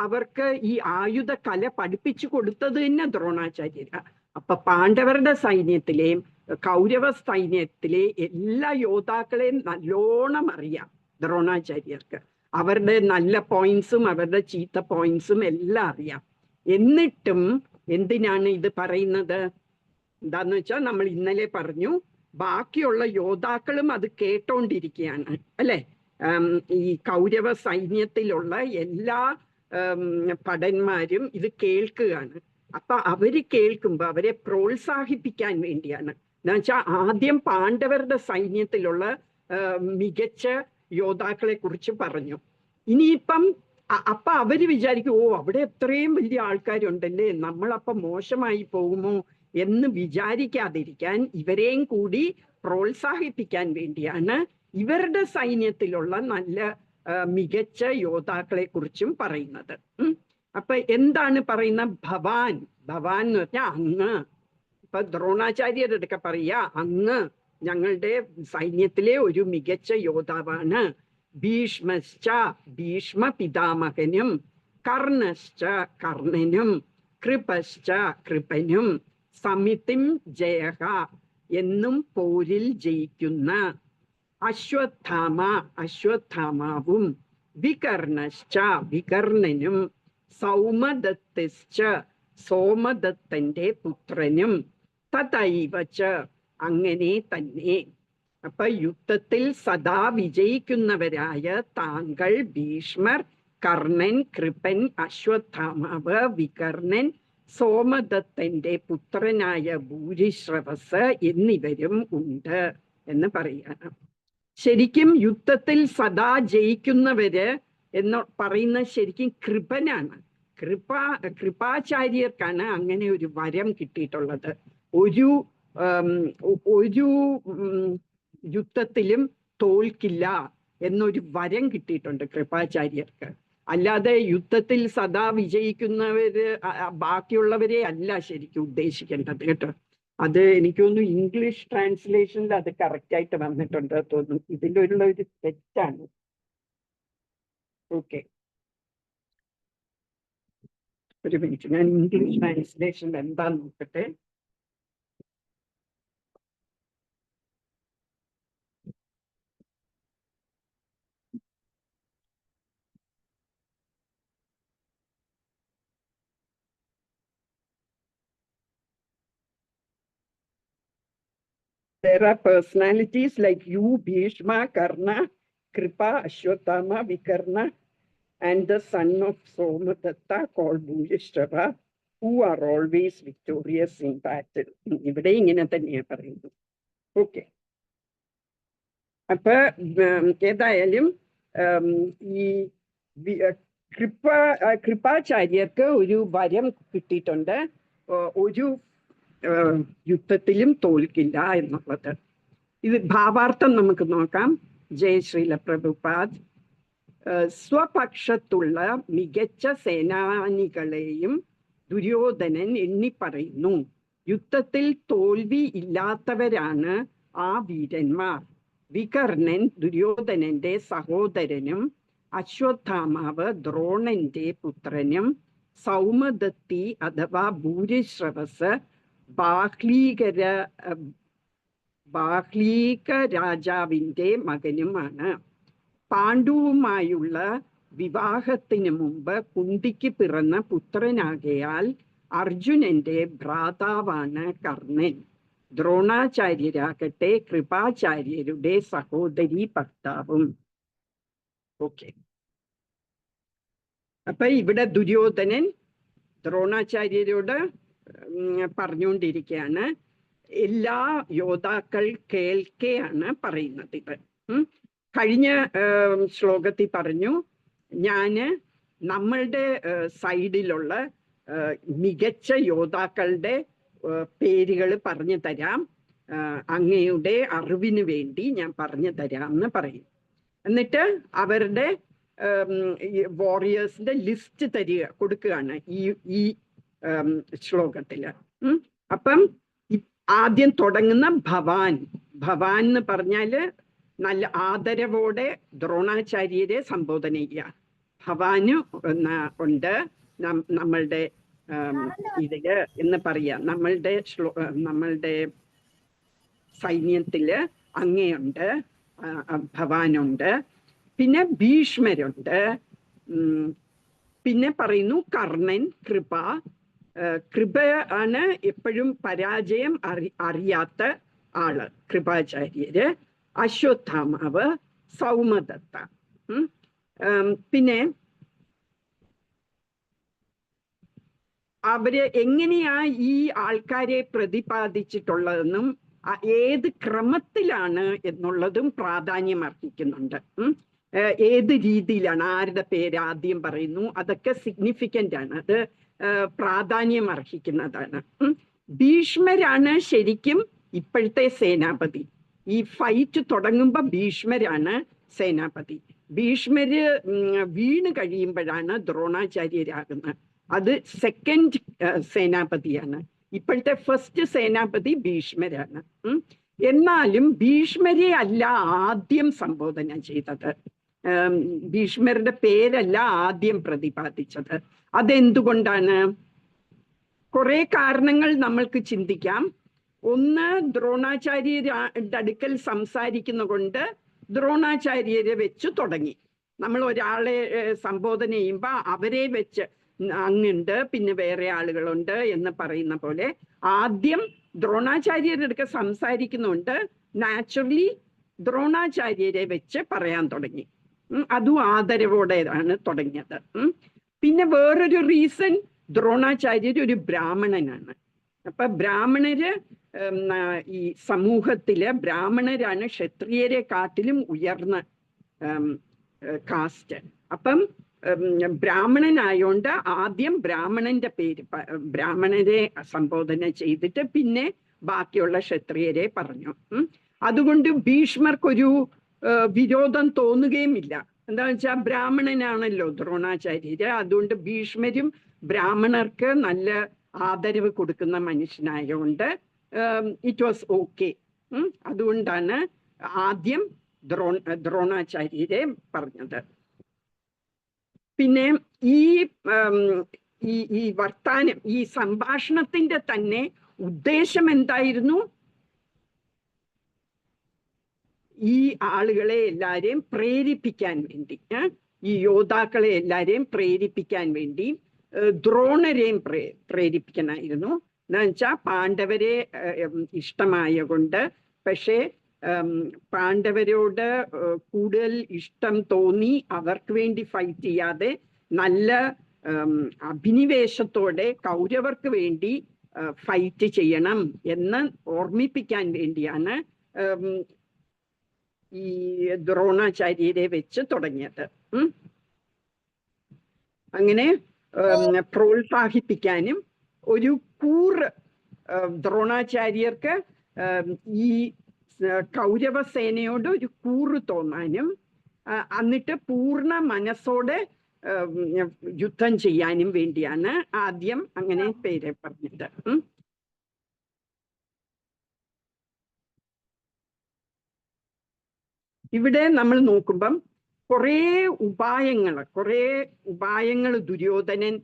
അവർക്ക് ഈ ആയുധ കല പഠിപ്പിച്ചു കൊടുത്തത് തന്നെ ദ്രോണാചാര്യരാ. അപ്പൊ പാണ്ഡവരുടെ സൈന്യത്തിലെയും കൗരവ സൈന്യത്തിലെ എല്ലാ യോദ്ധാക്കളെയും നല്ലോണം അറിയാം ദ്രോണാചാര്യർക്ക്. അവരുടെ നല്ല പോയിന്റ്സും അവരുടെ ചീത്ത പോയിന്റ്സും എല്ലാം അറിയാം. എന്നിട്ടും എന്തിനാണ് ഇത് പറയുന്നത്? എന്താന്ന് വെച്ചാൽ നമ്മൾ ഇന്നലെ പറഞ്ഞു, ബാക്കിയുള്ള യോദ്ധാക്കളും അത് കേട്ടോണ്ടിരിക്കുകയാണ് അല്ലെ? ഈ കൗരവ സൈന്യത്തിലുള്ള എല്ലാ ഭടന്മാരും ഇത് കേൾക്കുകയാണ്. അപ്പൊ അവര് കേൾക്കുമ്പോ അവരെ പ്രോത്സാഹിപ്പിക്കാൻ വേണ്ടിയാണ്. എന്നുവെച്ചാൽ ആദ്യം പാണ്ഡവരുടെ സൈന്യത്തിലുള്ള മികച്ച യോദ്ധാക്കളെ കുറിച്ച് പറഞ്ഞു. ഇനിയിപ്പം അപ്പൊ അവര് വിചാരിക്കും, ഓ അവിടെ എത്രയും വലിയ ആൾക്കാരുണ്ടല്ലേ, നമ്മളപ്പം മോശമായി പോകുമോ എന്ന് വിചാരിക്കാതിരിക്കാൻ ഇവരെയും കൂടി പ്രോത്സാഹിപ്പിക്കാൻ വേണ്ടിയാണ് ഇവരുടെ സൈന്യത്തിലുള്ള നല്ല മികച്ച യോദ്ധാക്കളെ കുറിച്ചും പറയുന്നത്. അപ്പൊ എന്താണ് പറയുന്ന ഭവാൻ? ഭവാൻ എന്ന് പറഞ്ഞാൽ അങ്ങ്. ഇപ്പൊ ദ്രോണാചാര്യരൊക്കെ പറയാ അങ്ങ് ഞങ്ങളുടെ സൈന്യത്തിലെ ഒരു മികച്ച യോദ്ധാവാണ്. ഭീഷ്മശ്ച ഭീഷ്മ പിതാമഹനും, കർണശ്ച കർണനും, കൃപശ്ച കൃപനും, സമിതിം ജയഹ എന്നും പോരിൽ ജയിക്കുന്ന, അശ്വത്ഥാമ അശ്വത്ഥാമാവും, വികർണശ്ച വികർണനും, സൗമദത്തിശ്ച സോമദത്തന്റെ പുത്രനും, തഥൈവച അങ്ങനെ തന്നെ. അപ്പൊ യുദ്ധത്തിൽ സദാ വിജയിക്കുന്നവരായ താങ്കൾ ഭീഷ്മർ, കർണൻ, കൃപൻ, അശ്വത്ഥാമാവ്, വികർണൻ, സോമദത്തന്റെ പുത്രനായ ഭൂരിശ്രവസ് എന്നിവരും ഉണ്ട് എന്ന് പറയാണ്. ശരിക്കും യുദ്ധത്തിൽ സദാ ജയിക്കുന്നവര് എന്ന് പറയുന്ന ശരിക്കും കൃപനാണ്. കൃപാചാര്യർക്കാണ് അങ്ങനെ ഒരു വരം കിട്ടിയിട്ടുള്ളത്. ഒരു യുദ്ധത്തിലും തോൽക്കില്ല എന്നൊരു വരം കിട്ടിയിട്ടുണ്ട് കൃപാചാര്യർക്ക്. അല്ലാതെ യുദ്ധത്തിൽ സദാ വിജയിക്കുന്നവര് ബാക്കിയുള്ളവരെ അല്ല ശരിക്കും ഉദ്ദേശിക്കേണ്ടത് കേട്ടോ. അത് എനിക്ക് തോന്നുന്നു ഇംഗ്ലീഷ് ട്രാൻസ്ലേഷനിൽ അത് കറക്റ്റ് ആയിട്ട് വന്നിട്ടുണ്ട് തോന്നുന്നു. ഇതിൻ്റെ ഒരു തെറ്റാണ്. ഓക്കെ, ഒരു മിനിറ്റ്, ഞാൻ ഇംഗ്ലീഷ് ട്രാൻസ്ലേഷൻ എന്താന്ന് നോക്കട്ടെ. There are personalities like you, Bhishma, Karna, Kripa, Ashwatthama, Vikarna, and the son of Somadatta called Bhujishrava, who are always victorious in battle. ഇവിടെ ഇങ്ങനെ തന്നെയാണ് പറയുന്നത്. ഓക്കെ, അപ്പൊ ഏതായാലും ഈ കൃപാചാര്യർക്ക് ഒരു വരം കിട്ടിയിട്ടുണ്ട്, ഒരു യുദ്ധത്തിലും തോൽക്കില്ല എന്നുള്ളത്. ഇത് ഭാവാർത്ഥം നമുക്ക് നോക്കാം. ജയശ്രീല പ്രഭുപാദ്. സ്വപക്ഷത്തുള്ള മികച്ച സേനാനികളെയും ദുര്യോധനൻ എണ്ണിപ്പറയുന്നു. യുദ്ധത്തിൽ തോൽവി ഇല്ലാത്തവരാണ് ആ വീരന്മാർ. വികർണൻ ദുര്യോധനന്റെ സഹോദരനും, അശ്വത്ഥാമാവ് ദ്രോണന്റെ പുത്രനും, സൗമദത്തി അഥവാ ഭൂരിശ്രവസ് ബാഹ്ലീക രാജാവിന്റെ മകനുമാണ്. പാണ്ഡുവുമായുള്ള വിവാഹത്തിന് മുമ്പ് കുന്തിക്ക് പിറന്ന പുത്രനാകയാൽ അർജുനന്റെ ഭ്രാതാവാണ് കർണൻ. ദ്രോണാചാര്യരാകട്ടെ കൃപാചാര്യരുടെ സഹോദരി ഭർത്താവും. ഓക്കെ, അപ്പൊ ഇവിടെ ദുര്യോധനൻ ദ്രോണാചാര്യരോട് പറഞ്ഞുകൊണ്ടിരിക്കുകയാണ്. എല്ലാ യോദ്ധാക്കൾ കേൾക്കെയാണ് പറയുന്നത്. ഇത് കഴിഞ്ഞ ശ്ലോകത്തിൽ പറഞ്ഞു, ഞാന് നമ്മളുടെ സൈഡിലുള്ള മികച്ച യോദ്ധാക്കളുടെ പേരുകൾ പറഞ്ഞു തരാം, അങ്ങയുടെ അറിവിന് വേണ്ടി ഞാൻ പറഞ്ഞു തരാം എന്ന് പറയും. എന്നിട്ട് അവരുടെ വാറിയേഴ്സിന്റെ ലിസ്റ്റ് കൊടുക്കുകയാണ് ഈ ശ്ലോകത്തില്. അപ്പം ആദ്യം തുടങ്ങുന്ന ഭവാൻ. ഭവാൻ എന്ന് പറഞ്ഞാല് നല്ല ആദരവോടെ ദ്രോണാചാര്യരെ സംബോധന ചെയ്യുക. ഭവാന് ഉണ്ട് നമ്മളുടെ ഇതില് എന്ന് പറയാ. നമ്മളുടെ സൈന്യത്തില് അങ്ങയുണ്ട്, ഭവാനുണ്ട്, പിന്നെ ഭീഷ്മരുണ്ട്, പിന്നെ പറയുന്നു കർണൻ, കൃപ. കൃപ ആണ് എപ്പോഴും പരാജയം അറിയാത്ത ആള് കൃപാചാര്യര്, അശ്വത്ഥാമാവ്, സൗമദത്ത. പിന്നെ അവര് എങ്ങനെയാ ഈ ആൾക്കാരെ പ്രതിപാദിച്ചിട്ടുള്ളതെന്നും ഏത് ക്രമത്തിലാണ് എന്നുള്ളതും പ്രാധാന്യം അർഹിക്കുന്നുണ്ട്. ഏത് രീതിയിലാണ്, ആരുടെ പേര് ആദ്യം പറയുന്നു, അതൊക്കെ സിഗ്നിഫിക്കൻ്റ് ആണ്, അത് പ്രാധാന്യം അർഹിക്കുന്നതാണ്. ഭീഷ്മരാണ് ശരിക്കും ഇപ്പോഴത്തെ സേനാപതി. ഈ ഫൈറ്റ് തുടങ്ങുമ്പോൾ ഭീഷ്മരാണ് സേനാപതി. ഭീഷ്മര് വീണ് കഴിയുമ്പോഴാണ് ദ്രോണാചാര്യരാകുന്നത്. അത് സെക്കൻഡ് സേനാപതിയാണ്. ഇപ്പോഴത്തെ ഫസ്റ്റ് സേനാപതി ഭീഷ്മരാണ്. എന്നാലും ഭീഷ്മരെ അല്ല ആദ്യം സംബോധന ചെയ്തത്. ഭീഷ്മരുടെ പേരല്ല ആദ്യം പ്രതിപാദിച്ചത്. അതെന്തുകൊണ്ടാണ്? കുറെ കാരണങ്ങൾ നമ്മൾക്ക് ചിന്തിക്കാം. ഒന്ന്, ദ്രോണാചാര്യരുടെ അടുക്കൽ സംസാരിക്കുന്ന കൊണ്ട് ദ്രോണാചാര്യരെ വെച്ച് തുടങ്ങി. നമ്മൾ ഒരാളെ സംബോധന ചെയ്യുമ്പോൾ അവരെ വെച്ച് അങ്ങുണ്ട്, പിന്നെ വേറെ ആളുകളുണ്ട് എന്ന് പറയുന്ന പോലെ ആദ്യം ദ്രോണാചാര്യരുടെ അടുക്ക സംസാരിക്കുന്നുണ്ട്, നാച്ചുറലി ദ്രോണാചാര്യരെ വെച്ച് പറയാൻ തുടങ്ങി. അതും ആദരവോടെയാണ് തുടങ്ങിയത്. പിന്നെ വേറൊരു റീസൺ, ദ്രോണാചാര്യർ ഒരു ബ്രാഹ്മണനാണ്. അപ്പൊ ബ്രാഹ്മണര് ഈ സമൂഹത്തില് ബ്രാഹ്മണരാണ് ക്ഷത്രിയരെ കാട്ടിലും ഉയർന്ന കാസ്റ്റ്. അപ്പം ബ്രാഹ്മണനായോണ്ട് ആദ്യം ബ്രാഹ്മണന്റെ പേര്, ബ്രാഹ്മണരെ സംബോധന ചെയ്തിട്ട് പിന്നെ ബാക്കിയുള്ള ക്ഷത്രിയരെ പറഞ്ഞു. അതുകൊണ്ട് ഭീഷ്മർക്കൊരു വിരോധം തോന്നുകയുമില്ല. എന്താണെന്ന് വെച്ചാൽ ബ്രാഹ്മണനാണല്ലോ ദ്രോണാചാര്യര്. അതുകൊണ്ട് ഭീഷ്മരും ബ്രാഹ്മണർക്ക് നല്ല ആദരവ് കൊടുക്കുന്ന മനുഷ്യനായതുകൊണ്ട് ഇറ്റ് വാസ് ഓക്കെ. അതുകൊണ്ടാണ് ആദ്യം ദ്രോണാചാര്യരെ പറഞ്ഞത്. പിന്നെ ഈ വർത്താനം, ഈ സംഭാഷണത്തിന്റെ തന്നെ ഉദ്ദേശം എന്തായിരുന്നു? ഈ ആളുകളെ എല്ലാരെയും പ്രേരിപ്പിക്കാൻ വേണ്ടി, ഈ യോദ്ധാക്കളെ എല്ലാരെയും പ്രേരിപ്പിക്കാൻ വേണ്ടി ദ്രോണരെയും പ്രേരിപ്പിക്കണമായിരുന്നു. എന്താ വെച്ചാൽ പാണ്ഡവരെ ഇഷ്ടമായ കൊണ്ട്, പക്ഷേ പാണ്ഡവരോട് കൂടുതൽ ഇഷ്ടം തോന്നി അവർക്ക് വേണ്ടി ഫൈറ്റ് ചെയ്യാതെ നല്ല അഭിനിവേശത്തോടെ കൗരവർക്ക് വേണ്ടി ഫൈറ്റ് ചെയ്യണം എന്ന് ഓർമ്മിപ്പിക്കാൻ വേണ്ടിയാണ് ഈ ദ്രോണാചാര്യരെ വെച്ച് തുടങ്ങിയത്. അങ്ങനെ പ്രോത്സാഹിപ്പിക്കാനും ഒരു കൂറ് ദ്രോണാചാര്യർക്ക് ഈ കൗരവസേനയോട് ഒരു കൂറ് തോന്നാനും എന്നിട്ട് പൂർണ്ണ മനസ്സോടെ യുദ്ധം ചെയ്യാനും വേണ്ടിയാണ് ആദ്യം അങ്ങനെ പേര് പറഞ്ഞത്. ഇവിടെ നമ്മൾ നോക്കുമ്പം കുറേ ഉപായങ്ങൾ ദുര്യോധനൻ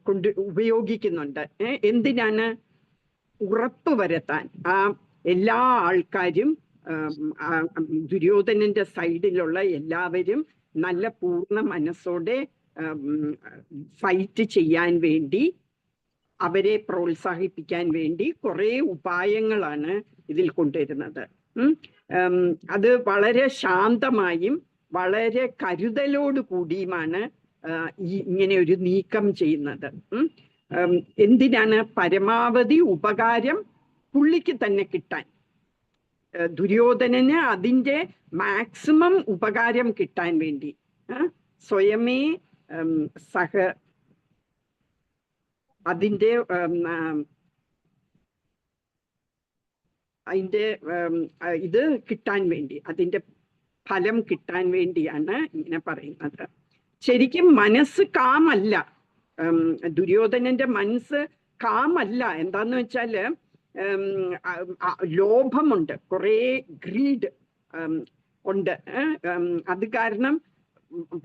കൊണ്ട് ഉപയോഗിക്കുന്നുണ്ട്. എന്തിനാണ്? ഉറപ്പ് വരുത്താൻ ആ എല്ലാ ആൾക്കാരും, ദുര്യോധനന്റെ സൈഡിലുള്ള എല്ലാവരും നല്ല പൂർണ്ണ മനസ്സോടെ ഫൈറ്റ് ചെയ്യാൻ വേണ്ടി, അവരെ പ്രോത്സാഹിപ്പിക്കാൻ വേണ്ടി കുറേ ഉപായങ്ങളാണ് ഇതിൽ കൊണ്ടുവരുന്നത്. അത് വളരെ ശാന്തമായും വളരെ കരുതലോട് കൂടിയുമാണ് ഇങ്ങനെ ഒരു നീക്കം ചെയ്യുന്നത്. എന്തിനാണ്? പരമാവധി ഉപകാരം പുള്ളിക്ക് തന്നെ കിട്ടാൻ, ദുര്യോധനന് അതിൻ്റെ മാക്സിമം ഉപകാരം കിട്ടാൻ വേണ്ടി സ്വയമേ അതിൻ്റെ ഇത് കിട്ടാൻ വേണ്ടി, അതിൻ്റെ ഫലം കിട്ടാൻ വേണ്ടിയാണ് ഇങ്ങനെ പറയുന്നത്. ശരിക്കും മനസ്സ് കാമല്ല, ദുര്യോധനന്റെ മനസ്സ് കാമല്ല. എന്താന്ന് വെച്ചാല് ലോഭമുണ്ട്, കുറേ ഗ്രീഡ് ഉണ്ട്. അത് കാരണം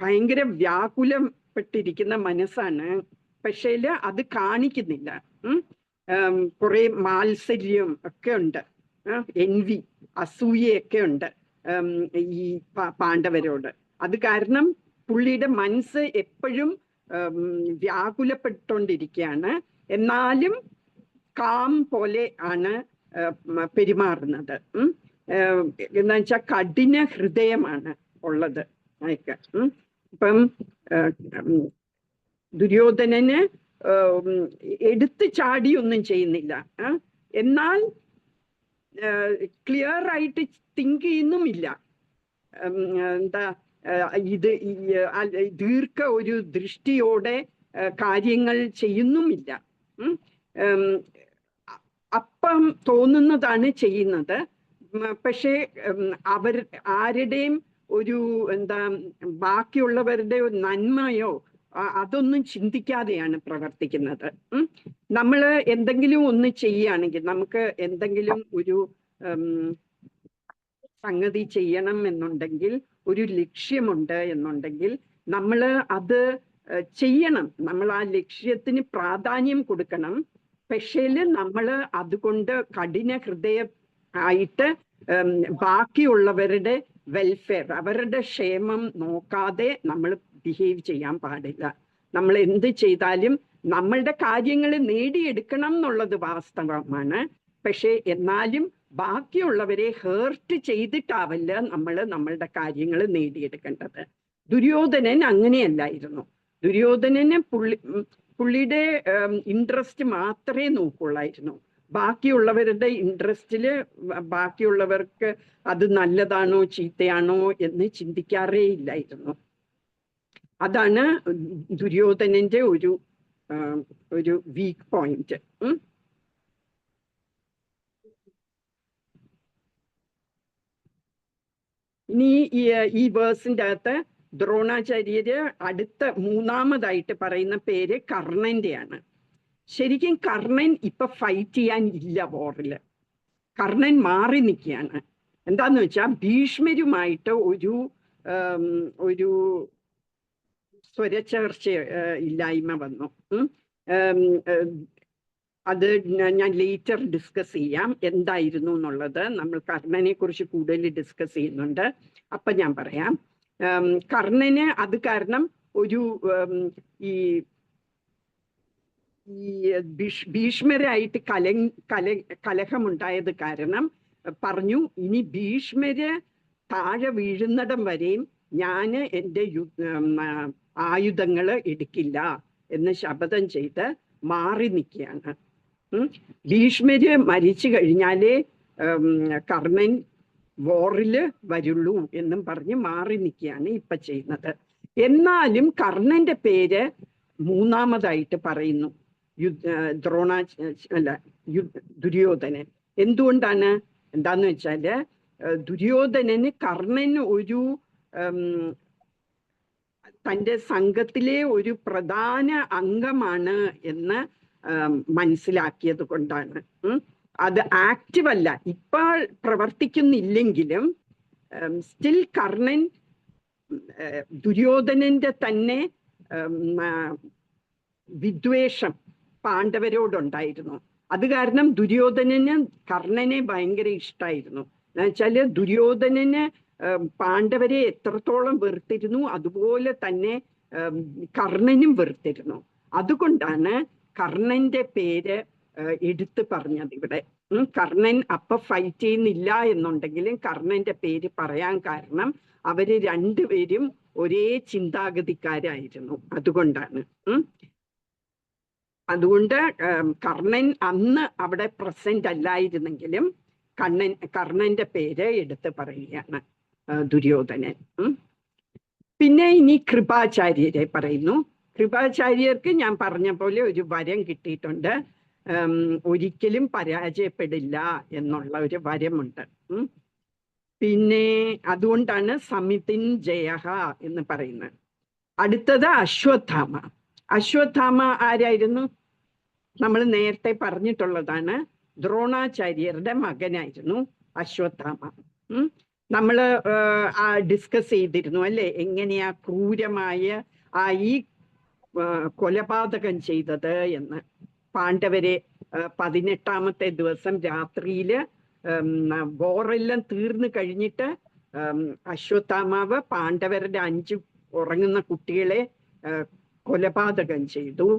ഭയങ്കര വ്യാകുലപ്പെട്ടിരിക്കുന്ന മനസ്സാണ്. പക്ഷേ അത് കാണിക്കുന്നില്ല. കുറെ മാത്സര്യം ഒക്കെ ഉണ്ട്, എൻവി, അസൂയയൊക്കെ ഉണ്ട് ഈ പാണ്ഡവരോട്. അത് കാരണം പുള്ളിയുടെ മനസ്സ് എപ്പോഴും വ്യാകുലപ്പെട്ടുകൊണ്ടിരിക്കുകയാണ്. എന്നാലും കാം പോലെ ആണ് പെരുമാറുന്നത്. എന്താ വെച്ചാൽ കഠിന ഹൃദയമാണ് ഉള്ളത് അയക്ക്. ഇപ്പം ദുര്യോധനന് എടുത്തു ചാടിയൊന്നും ചെയ്യുന്നില്ല, എന്നാൽ ക്ലിയർ ആയിട്ട് തിങ്ക് ചെയ്യുന്നുമില്ല. എന്താ ഇത് ദീർഘ ഒരു ദൃഷ്ടിയോടെ കാര്യങ്ങൾ ചെയ്യുന്നുമില്ല. അപ്പം തോന്നുന്നതാണ് ചെയ്യുന്നത്. പക്ഷേ ആരുടെയും ഒരു എന്താ ബാക്കിയുള്ളവരുടെ നന്മയോ അതൊന്നും ചിന്തിക്കാതെയാണ് പ്രവർത്തിക്കുന്നത്. നമ്മൾ എന്തെങ്കിലും ഒന്ന് ചെയ്യുകയാണെങ്കിൽ, നമുക്ക് എന്തെങ്കിലും ഒരു സംഗതി ചെയ്യണം എന്നുണ്ടെങ്കിൽ, ഒരു ലക്ഷ്യമുണ്ട് എന്നുണ്ടെങ്കിൽ നമ്മൾ അത് ചെയ്യണം. നമ്മൾ ആ ലക്ഷ്യത്തിന് പ്രാധാന്യം കൊടുക്കണം. പക്ഷേ നമ്മൾ അതുകൊണ്ട് കഠിന ഹൃദയ ആയിട്ട് ബാക്കിയുള്ളവരുടെ വെൽഫെയർ, അവരുടെ ക്ഷേമം നോക്കാതെ നമ്മൾ ബിഹേവ് ചെയ്യാൻ പാടില്ല. നമ്മൾ എന്ത് ചെയ്താലും നമ്മളുടെ കാര്യങ്ങൾ നേടിയെടുക്കണം എന്നുള്ളത് വാസ്തവമാണ്. പക്ഷേ എന്നാലും ബാക്കിയുള്ളവരെ ഹേർട്ട് ചെയ്തിട്ടാവില്ല നമ്മൾ നമ്മളുടെ കാര്യങ്ങൾ നേടിയെടുക്കേണ്ടത്. ദുര്യോധനൻ അങ്ങനെയല്ലായിരുന്നു. ദുര്യോധനന് പുള്ളിയുടെ ഇൻട്രസ്റ്റ് മാത്രമേ നോക്കുള്ളായിരുന്നു. ബാക്കിയുള്ളവരുടെ ഇൻട്രസ്റ്റില് ബാക്കിയുള്ളവർക്ക് അത് നല്ലതാണോ ചീത്തയാണോ എന്ന് ചിന്തിക്കാറേ ഇല്ലായിരുന്നു. അതാണ് ദുര്യോധനന്റെ ഒരു വീക്ക് പോയിന്റ്. ഇനി ഈ വേഴ്സിന്റെ അകത്ത് ദ്രോണാചാര്യര് അടുത്ത മൂന്നാമതായിട്ട് പറയുന്ന പേര് കർണന്റെയാണ്. ശരിക്കും കർണൻ ഇപ്പൊ ഫൈറ്റ് ചെയ്യാൻ ഇല്ല വോറില്. കർണൻ മാറി നിൽക്കുകയാണ്. എന്താന്ന് വെച്ചാൽ ഭീഷ്മരുമായിട്ട് ഒരു സ്വരച്ചേർച്ച ഇല്ലായ്മ വന്നു. അത് ഞാൻ ലേറ്റർ ഡിസ്കസ് ചെയ്യാം എന്തായിരുന്നു എന്നുള്ളത്. നമ്മൾ കർണനെ കുറിച്ച് കൂടുതൽ ഡിസ്കസ് ചെയ്യുന്നുണ്ട്, അപ്പൊ ഞാൻ പറയാം. കർണന് അത് കാരണം ഈ ഭീഷ്മരായിട്ട് കലഹമുണ്ടായത് കാരണം പറഞ്ഞു, ഇനി ഭീഷ്മര് താഴെ വീഴുന്നിടം വരെയും ഞാൻ എൻ്റെ ആയുധങ്ങൾ എടുക്കില്ല എന്ന് ശപഥം ചെയ്ത് മാറി നിൽക്കുകയാണ്. ഭീഷ്മര് മരിച്ചു കഴിഞ്ഞാലേ കർണൻ വോറില് വരുള്ളൂ എന്നും പറഞ്ഞ് മാറി നിൽക്കുകയാണ് ഇപ്പൊ ചെയ്യുന്നത്. എന്നാലും കർണന്റെ പേര് മൂന്നാമതായിട്ട് പറയുന്നു ദുര്യോധനൻ. എന്തുകൊണ്ടാണ്? എന്താന്ന് വെച്ചാല് ദുര്യോധനന് കർണന് തൻ്റെ സംഘത്തിലെ ഒരു പ്രധാന അംഗമാണ് എന്ന് മനസ്സിലാക്കിയത് കൊണ്ടാണ്. അത് ആക്റ്റീവ് അല്ല, ഇപ്പോൾ പ്രവർത്തിക്കുന്നില്ലെങ്കിലും സ്റ്റിൽ കർണൻ ദുര്യോധനന്റെ തന്നെ വിദ്വേഷം പാണ്ഡവരോടുണ്ടായിരുന്നു. അത് കാരണം ദുര്യോധനന് കർണനെ ഭയങ്കര ഇഷ്ടമായിരുന്നു. എന്നുവെച്ചാല് ദുര്യോധനന് പാണ്ഡവരെ എത്രത്തോളം വെറുത്തിരുന്നു അതുപോലെ തന്നെ കർണനും വെറുത്തിരുന്നു. അതുകൊണ്ടാണ് കർണന്റെ പേര് എടുത്തു പറഞ്ഞത് ഇവിടെ. കർണൻ അപ്പൊ ഫൈറ്റ് ചെയ്യുന്നില്ല എന്നുണ്ടെങ്കിലും കർണന്റെ പേര് പറയാൻ കാരണം അവര് രണ്ടുപേരും ഒരേ ചിന്താഗതിക്കാരായിരുന്നു. അതുകൊണ്ടാണ്. അതുകൊണ്ട് കർണൻ അന്ന് അവിടെ പ്രസന്റ് അല്ലായിരുന്നെങ്കിലും കർണന്റെ പേര് എടുത്ത് പറയുകയാണ് ദുര്യോധനൻ. പിന്നെ ഇനി കൃപാചാര്യരെ പറയുന്നു. കൃപാചാര്യർക്ക് ഞാൻ പറഞ്ഞ പോലെ ഒരു വരം കിട്ടിയിട്ടുണ്ട്. ഒരിക്കലും പരാജയപ്പെടില്ല എന്നുള്ള ഒരു വരമുണ്ട്. പിന്നെ അതുകൊണ്ടാണ് സമിതിൻ ജയഹ എന്ന് പറയുന്നത്. അടുത്തത് അശ്വത്ഥാമ. അശ്വത്ഥാമ ആരായിരുന്നു? നമ്മൾ നേരത്തെ പറഞ്ഞിട്ടുള്ളതാണ്. ദ്രോണാചാര്യരുടെ മകനായിരുന്നു അശ്വത്ഥാമ. നമ്മൾ ഡിസ്കസ് ചെയ്തിരുന്നു അല്ലേ, എങ്ങനെയാ ക്രൂരമായ ഈ കൊലപാതകം ചെയ്തത് എന്ന്. പാണ്ഡവരെ 18ാമത്തെ ദിവസം രാത്രിയില് വോറെല്ലാം തീർന്നു കഴിഞ്ഞിട്ട് അശ്വത്ഥാമാവ് പാണ്ഡവരുടെ 5 ഉറങ്ങുന്ന കുട്ടികളെ കൊലപാതകം ചെയ്തു.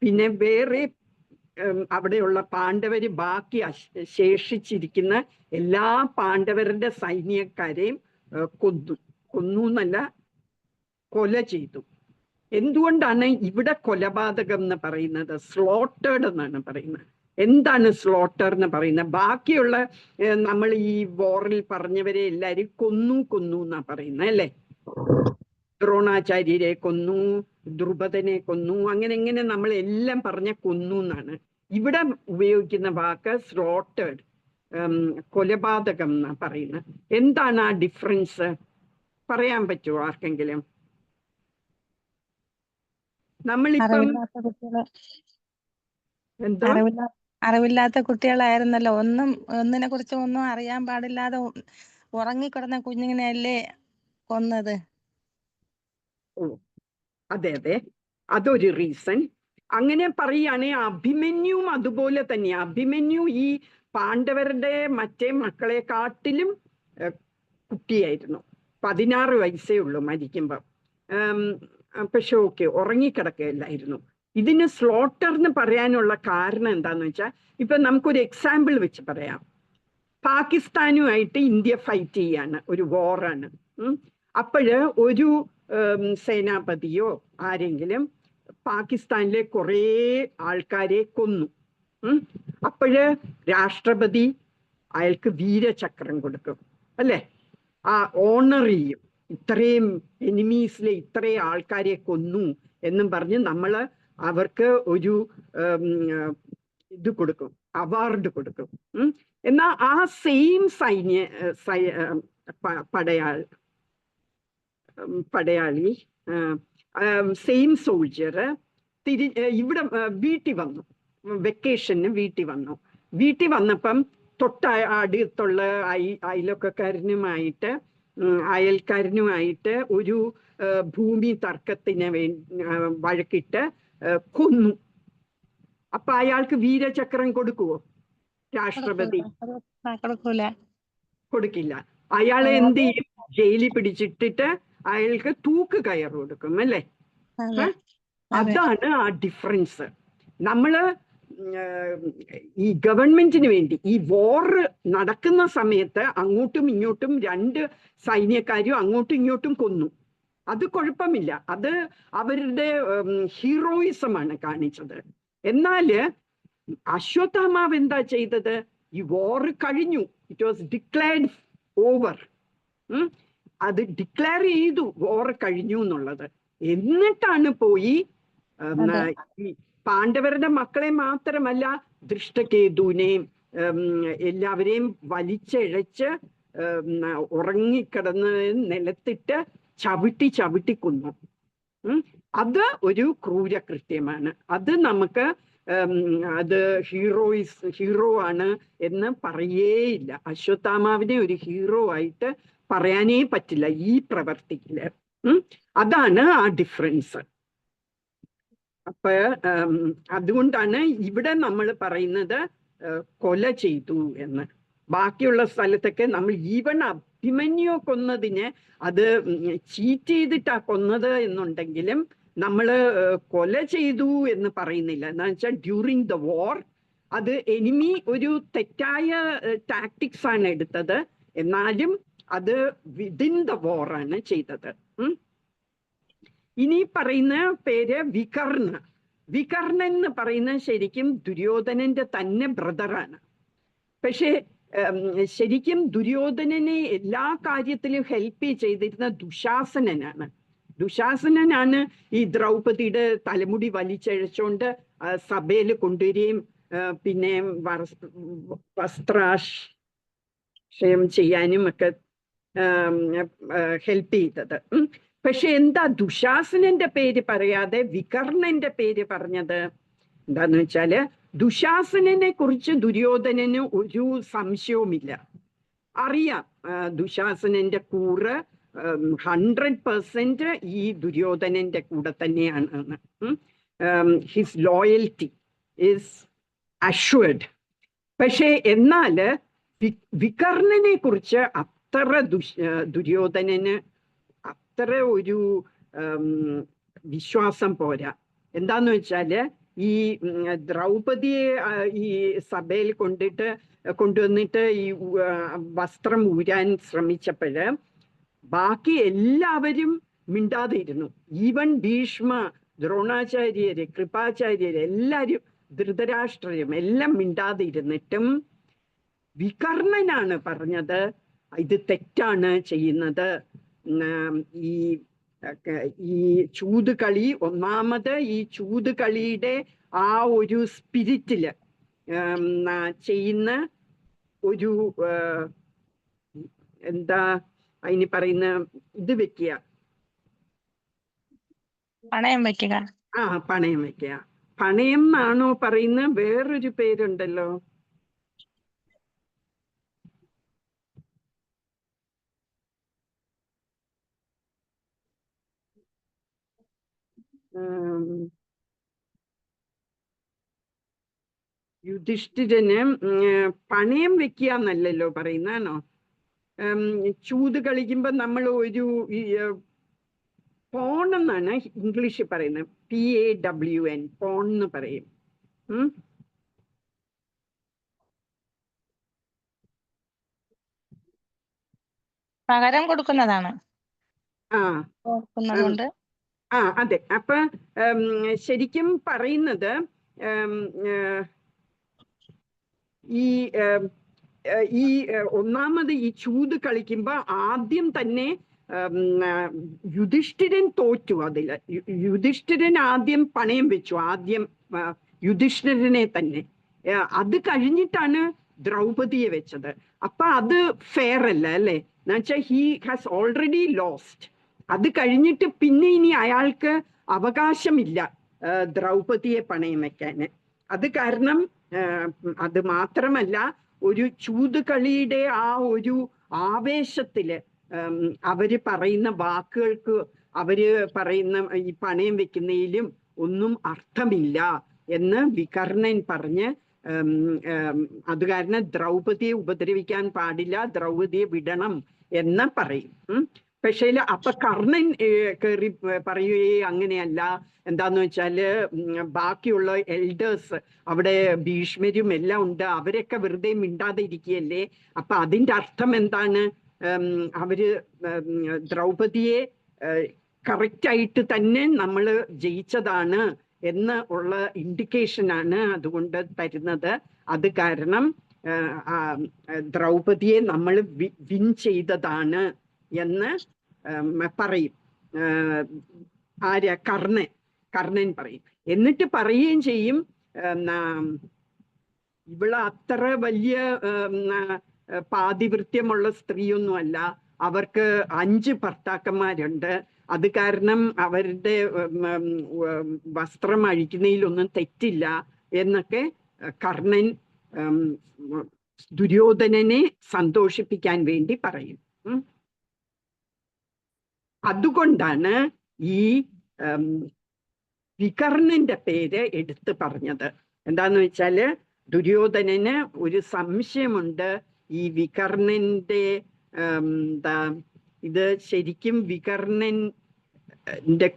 പിന്നെ വേറെ അവിടെയുള്ള പാണ്ഡവര് ബാക്കി ശേഷിച്ചിരിക്കുന്ന എല്ലാ പാണ്ഡവരുടെ സൈന്യക്കാരെയും കൊന്നു എന്നല്ല, കൊല ചെയ്തു. എന്തുകൊണ്ടാണ് ഇവിടെ കൊലപാതകം എന്ന് പറയുന്നത്? സ്ലോട്ടേഡ് എന്നാണ് പറയുന്നത്. എന്താണ് സ്ലോട്ടർ എന്ന് പറയുന്നത്? ബാക്കിയുള്ള നമ്മൾ ഈ വോറിൽ പറഞ്ഞവരെ എല്ലാരും കൊന്നു എന്നാ പറയുന്നത് അല്ലേ. ദ്രോണാചാര്യരെ കൊന്നു, ദ്രുപദനെ കൊന്നു, അങ്ങനെ നമ്മൾ എല്ലാം പറഞ്ഞ കൊന്നു എന്നാണ്. ഇവിടെ ഉപയോഗിക്കുന്ന വാക്ക് സ്ലോട്ടേഡ്, കൊലപാതകം എന്നാ പറയുന്നത്. എന്താണ് ആ ഡിഫറൻസ് പറയാൻ പറ്റുമോ ആർക്കെങ്കിലും? നമ്മളിപ്പം എന്തോ അറിവില്ലാത്ത കുട്ടികളായിരുന്നല്ലോ, ഒന്നിനെ കുറിച്ച് ഒന്നും അറിയാൻ പാടില്ലാതെ ഉറങ്ങിക്കിടന്ന കുഞ്ഞിനെയല്ലേ കൊന്നത്. ഓ അതെ അതെ, അതൊരു റീസൺ. അങ്ങനെ പറയുകയാണെങ്കിൽ അഭിമന്യുവും അതുപോലെ തന്നെയാ. അഭിമന്യു ഈ പാണ്ഡവരുടെ മറ്റേ മക്കളെക്കാട്ടിലും കുട്ടിയായിരുന്നു. 16 വയസ്സേ ഉള്ളൂ മരിക്കുമ്പം. പക്ഷെ ഓക്കെ, ഉറങ്ങിക്കിടക്കുകയല്ലായിരുന്നു. ഇതിന് സ്ലോട്ടർ എന്ന് പറയാനുള്ള കാരണം എന്താന്ന് വെച്ചാൽ, ഇപ്പൊ നമുക്കൊരു എക്സാമ്പിൾ വെച്ച് പറയാം. പാകിസ്ഥാനുമായിട്ട് ഇന്ത്യ ഫൈറ്റ് ചെയ്യാണ്, ഒരു വാറാണ്. അപ്പോഴ് ഒരു സേനാപതിയോ ആരെങ്കിലും പാകിസ്ഥാനിലെ കുറേ ആൾക്കാരെ കൊന്നു. അപ്പോഴ് രാഷ്ട്രപതി അയാൾക്ക് വീരചക്രം കൊടുക്കും, അല്ലേ? ആ ഓണർ ചെയ്യും. ഇത്രയും എനിമീസിലെ ഇത്രയും ആൾക്കാരെ കൊന്നു എന്നും പറഞ്ഞ് നമ്മള് അവർക്ക് ഒരു ഇത് കൊടുക്കും, അവാർഡ് കൊടുക്കും. എന്നാൽ ആ സെയിം പടയാളി സെയിം സോൾജർ ഇവിടെ വീട്ടിൽ വന്നു, വെക്കേഷന് വീട്ടിൽ വന്നു. വീട്ടിൽ വന്നപ്പം അടുത്തുള്ള അയൽക്കാരനുമായിട്ട് ഒരു ഭൂമി തർക്കത്തിന് വഴക്കിട്ട് കൊന്നു. അപ്പൊ അയാൾക്ക് വീരചക്രം കൊടുക്കുവോ രാഷ്ട്രപതി? കൊടുക്കില്ല. അയാളെ എന്ത് ചെയ്യും? ജയിലിൽ പിടിച്ചിട്ടിട്ട് അയാൾക്ക് തൂക്ക് കയർ കൊടുക്കും, അല്ലേ? അതാണ് ആ ഡിഫറൻസ്. നമ്മള് ഈ ഗവൺമെന്റിന് വേണ്ടി ഈ വാർ നടക്കുന്ന സമയത്ത് അങ്ങോട്ടും ഇങ്ങോട്ടും രണ്ട് സൈന്യക്കാരും അങ്ങോട്ടും ഇങ്ങോട്ടും കൊന്നു. അത് കുഴപ്പമില്ല, അത് അവരുടെ ഹീറോയിസമാണ് കാണിച്ചത്. എന്നാല് അശ്വത്ഥാമാവ് എന്താ ചെയ്തത്? ഈ വാർ കഴിഞ്ഞു, ഇറ്റ് വാസ് ഡിക്ലെയർഡ് ഓവർ. അത് ഡിക്ലെയർ ചെയ്തു വാർ കഴിഞ്ഞു എന്നുള്ളത്. എന്നിട്ടാണ് പോയി ഈ പാണ്ഡവരുടെ മക്കളെ മാത്രമല്ല, ദൃഷ്ടകേതുവിനെയും എല്ലാവരെയും വലിച്ചിഴച്ച് ഉറങ്ങിക്കിടന്ന് നിലത്തിട്ട് ചവിട്ടി കൊന്നു. അത് ഒരു ക്രൂരകൃത്യമാണ്. അത് നമുക്ക് അത് ഹീറോ ആണ് എന്ന് പറയേയില്ല. അശ്വത്ഥാമാവിനെ ഒരു ഹീറോ ആയിട്ട് പറയാനേ പറ്റില്ല ഈ പ്രവർത്തിക്കില്. അതാണ് ആ ഡിഫറൻസ്. അപ്പൊ അതുകൊണ്ടാണ് ഇവിടെ നമ്മൾ പറയുന്നത് കൊല ചെയ്തു എന്ന്. ബാക്കിയുള്ള സ്ഥലത്തൊക്കെ നമ്മൾ ഈവൻ അഭിമന്യു കൊന്നതിന് അത് ചീറ്റ് ചെയ്തിട്ടാ കൊന്നത് എന്നുണ്ടെങ്കിലും നമ്മള് കൊല ചെയ്തു എന്ന് പറയുന്നില്ല. എന്താ വെച്ചാൽ ഡ്യൂറിങ് ദ വാർ അത് എനിമി ഒരു തെറ്റായ ടാക്ടിക്സ് ആണ് എടുത്തത്, എന്നാലും അത് വിതിൻ ദ വാർ ആണ് ചെയ്തത്. ഇനി പറയുന്ന പേര് വികർണ. വികർണൻ എന്ന് പറയുന്നത് ശരിക്കും ദുര്യോധനന്റെ തന്നെ ബ്രദറാണ്. പക്ഷെ ശരിക്കും ദുര്യോധനനെ എല്ലാ കാര്യത്തിലും ഹെൽപ്പ് ചെയ്തിരുന്ന ദുശാസനനാണ്. ദുശാസനനാണ് ഈ ദ്രൗപദിയുടെ തലമുടി വലിച്ചഴച്ചുകൊണ്ട് സഭയിൽ കൊണ്ടുവരികയും പിന്നെ വസ്ത്രാശയം ചെയ്യാനും ഒക്കെ ഹെൽപ്പ് ചെയ്തത്. പക്ഷെ എന്താ ദുശാസനന്റെ പേര് പറയാതെ വികർണന്റെ പേര് പറഞ്ഞത്? എന്താന്ന് വെച്ചാല് ദുശാസനനെ കുറിച്ച് ദുര്യോധനന് ഒരു സംശയവുമില്ല. അറിയാം ദുശാസനന്റെ കൂറ് 100% ഈ ദുര്യോധനന്റെ കൂടെ തന്നെയാണ്. His loyalty is assured. പക്ഷെ എന്നാല് വികർണനെ കുറിച്ച് അത്ര ദുര്യോധനന് അത്ര ഒരു വിശ്വാസം പോരാ. എന്താന്ന് വെച്ചാല് ഈ ദ്രൗപദിയെ ഈ സഭയിൽ കൊണ്ടുവന്നിട്ട് ഈ വസ്ത്രം ഊരാൻ ശ്രമിച്ചപ്പോഴ് ബാക്കി എല്ലാവരും മിണ്ടാതെ ഇരുന്നു. ഈവൻ ഭീഷ്മ, ദ്രോണാചാര്യര്, കൃപാചാര്യര്, എല്ലാരും, ധൃതരാഷ്ട്രരും എല്ലാം മിണ്ടാതെ ഇരുന്നിട്ടും വികർണനാണ് പറഞ്ഞത് ഇത് തെറ്റാണ് ചെയ്യുന്നത്. ഈ ചൂതുകളി, ഒന്നാമത് ഈ ചൂതുകളിയുടെ ആ ഒരു സ്പിരിറ്റില് ചെയ്യുന്ന ഒരു എന്താ അതിന് പറയുന്ന ഇത് വെക്കുക, പണയം വെക്കുക. പണയം വെക്കുക. പണയം എന്നാണോ പറയുന്ന? വേറൊരു പേരുണ്ടല്ലോ. യുധിഷ്ഠിരന് പണയം വെക്കുക എന്നല്ലല്ലോ പറയുന്നാണോ? ചൂത് കളിക്കുമ്പോ നമ്മൾ ഒരു പോൺ എന്നാണ് ഇംഗ്ലീഷിൽ പറയുന്നത്. PAWN, പോൺ എന്ന് പറയും. പകരം കൊടുക്കുന്നതാണ്. അതെ. അപ്പൊ ശരിക്കും പറയുന്നത് ഈ ഒന്നാമത് ഈ ചൂത് കളിക്കുമ്പോ ആദ്യം തന്നെ യുധിഷ്ഠിരൻ തോറ്റു. അതില് യുധിഷ്ഠിരൻ ആദ്യം പണയം വെച്ചു, ആദ്യം യുധിഷ്ഠിരനെ തന്നെ. അത് കഴിഞ്ഞിട്ടാണ് ദ്രൗപദിയെ വെച്ചത്. അപ്പൊ അത് ഫെയർ അല്ല അല്ലേ? എന്നുവെച്ചാൽ ഹി ഹാസ് ഓൾറെഡി ലോസ്റ്റ്. അത് കഴിഞ്ഞിട്ട് പിന്നെ ഇനി അയാൾക്ക് അവകാശമില്ല ദ്രൗപദിയെ പണയം വെക്കാന്. അത് കാരണം അത് മാത്രമല്ല, ഒരു ചൂതുകളിയുടെ ആ ഒരു ആവേശത്തില് അവര് പറയുന്ന വാക്കുകൾക്ക്, അവര് പറയുന്ന ഈ പണയം വെക്കുന്നതിലും ഒന്നും അർത്ഥമില്ല എന്ന് വികർണൻ പറഞ്ഞ് അത് കാരണം ദ്രൗപദിയെ ഉപദ്രവിക്കാൻ പാടില്ല, ദ്രൗപദിയെ വിടണം എന്ന് പറയും. പക്ഷേ അപ്പൊ കർണൻ കയറി പറയുകയെ അങ്ങനെയല്ല, എന്താന്ന് വെച്ചാല് ബാക്കിയുള്ള എൽഡേഴ്സ് അവിടെ ഭീഷ്മരും എല്ലാം ഉണ്ട്, അവരൊക്കെ വെറുതെ മിണ്ടാതെ ഇരിക്കുകയല്ലേ, അപ്പൊ അതിന്റെ അർത്ഥം എന്താണ്? അവര് ദ്രൗപദിയെ കറക്റ്റായിട്ട് തന്നെ നമ്മൾ ജയിച്ചതാണ് എന്ന് ഉള്ള ഇൻഡിക്കേഷനാണ് അതുകൊണ്ട് തരുന്നത്. അത് കാരണം ദ്രൗപദിയെ നമ്മൾ വിൻ ചെയ്തതാണ് എന്ന് പറയും. കർണൻ പറയും. എന്നിട്ട് പറയുകയും ചെയ്യും, ഇവള് അത്ര വലിയ പാതിവൃത്യമുള്ള സ്ത്രീയൊന്നുമല്ല, അവർക്ക് 5 ഭർത്താക്കന്മാരുണ്ട്, അത് കാരണം അവരുടെ വസ്ത്രം അഴിക്കുന്നതിലൊന്നും തെറ്റില്ല എന്നൊക്കെ കർണൻ ദുര്യോധനനെ സന്തോഷിപ്പിക്കാൻ വേണ്ടി പറയും. അതുകൊണ്ടാണ് ഈ വികർണന്റെ പേര് എടുത്തു പറഞ്ഞത്. എന്താന്ന് വെച്ചാല് ദുര്യോധനന് ഒരു സംശയമുണ്ട്, ഈ വികർണന്റെ എന്താ ഇത് ശരിക്കും വികർണന്റെ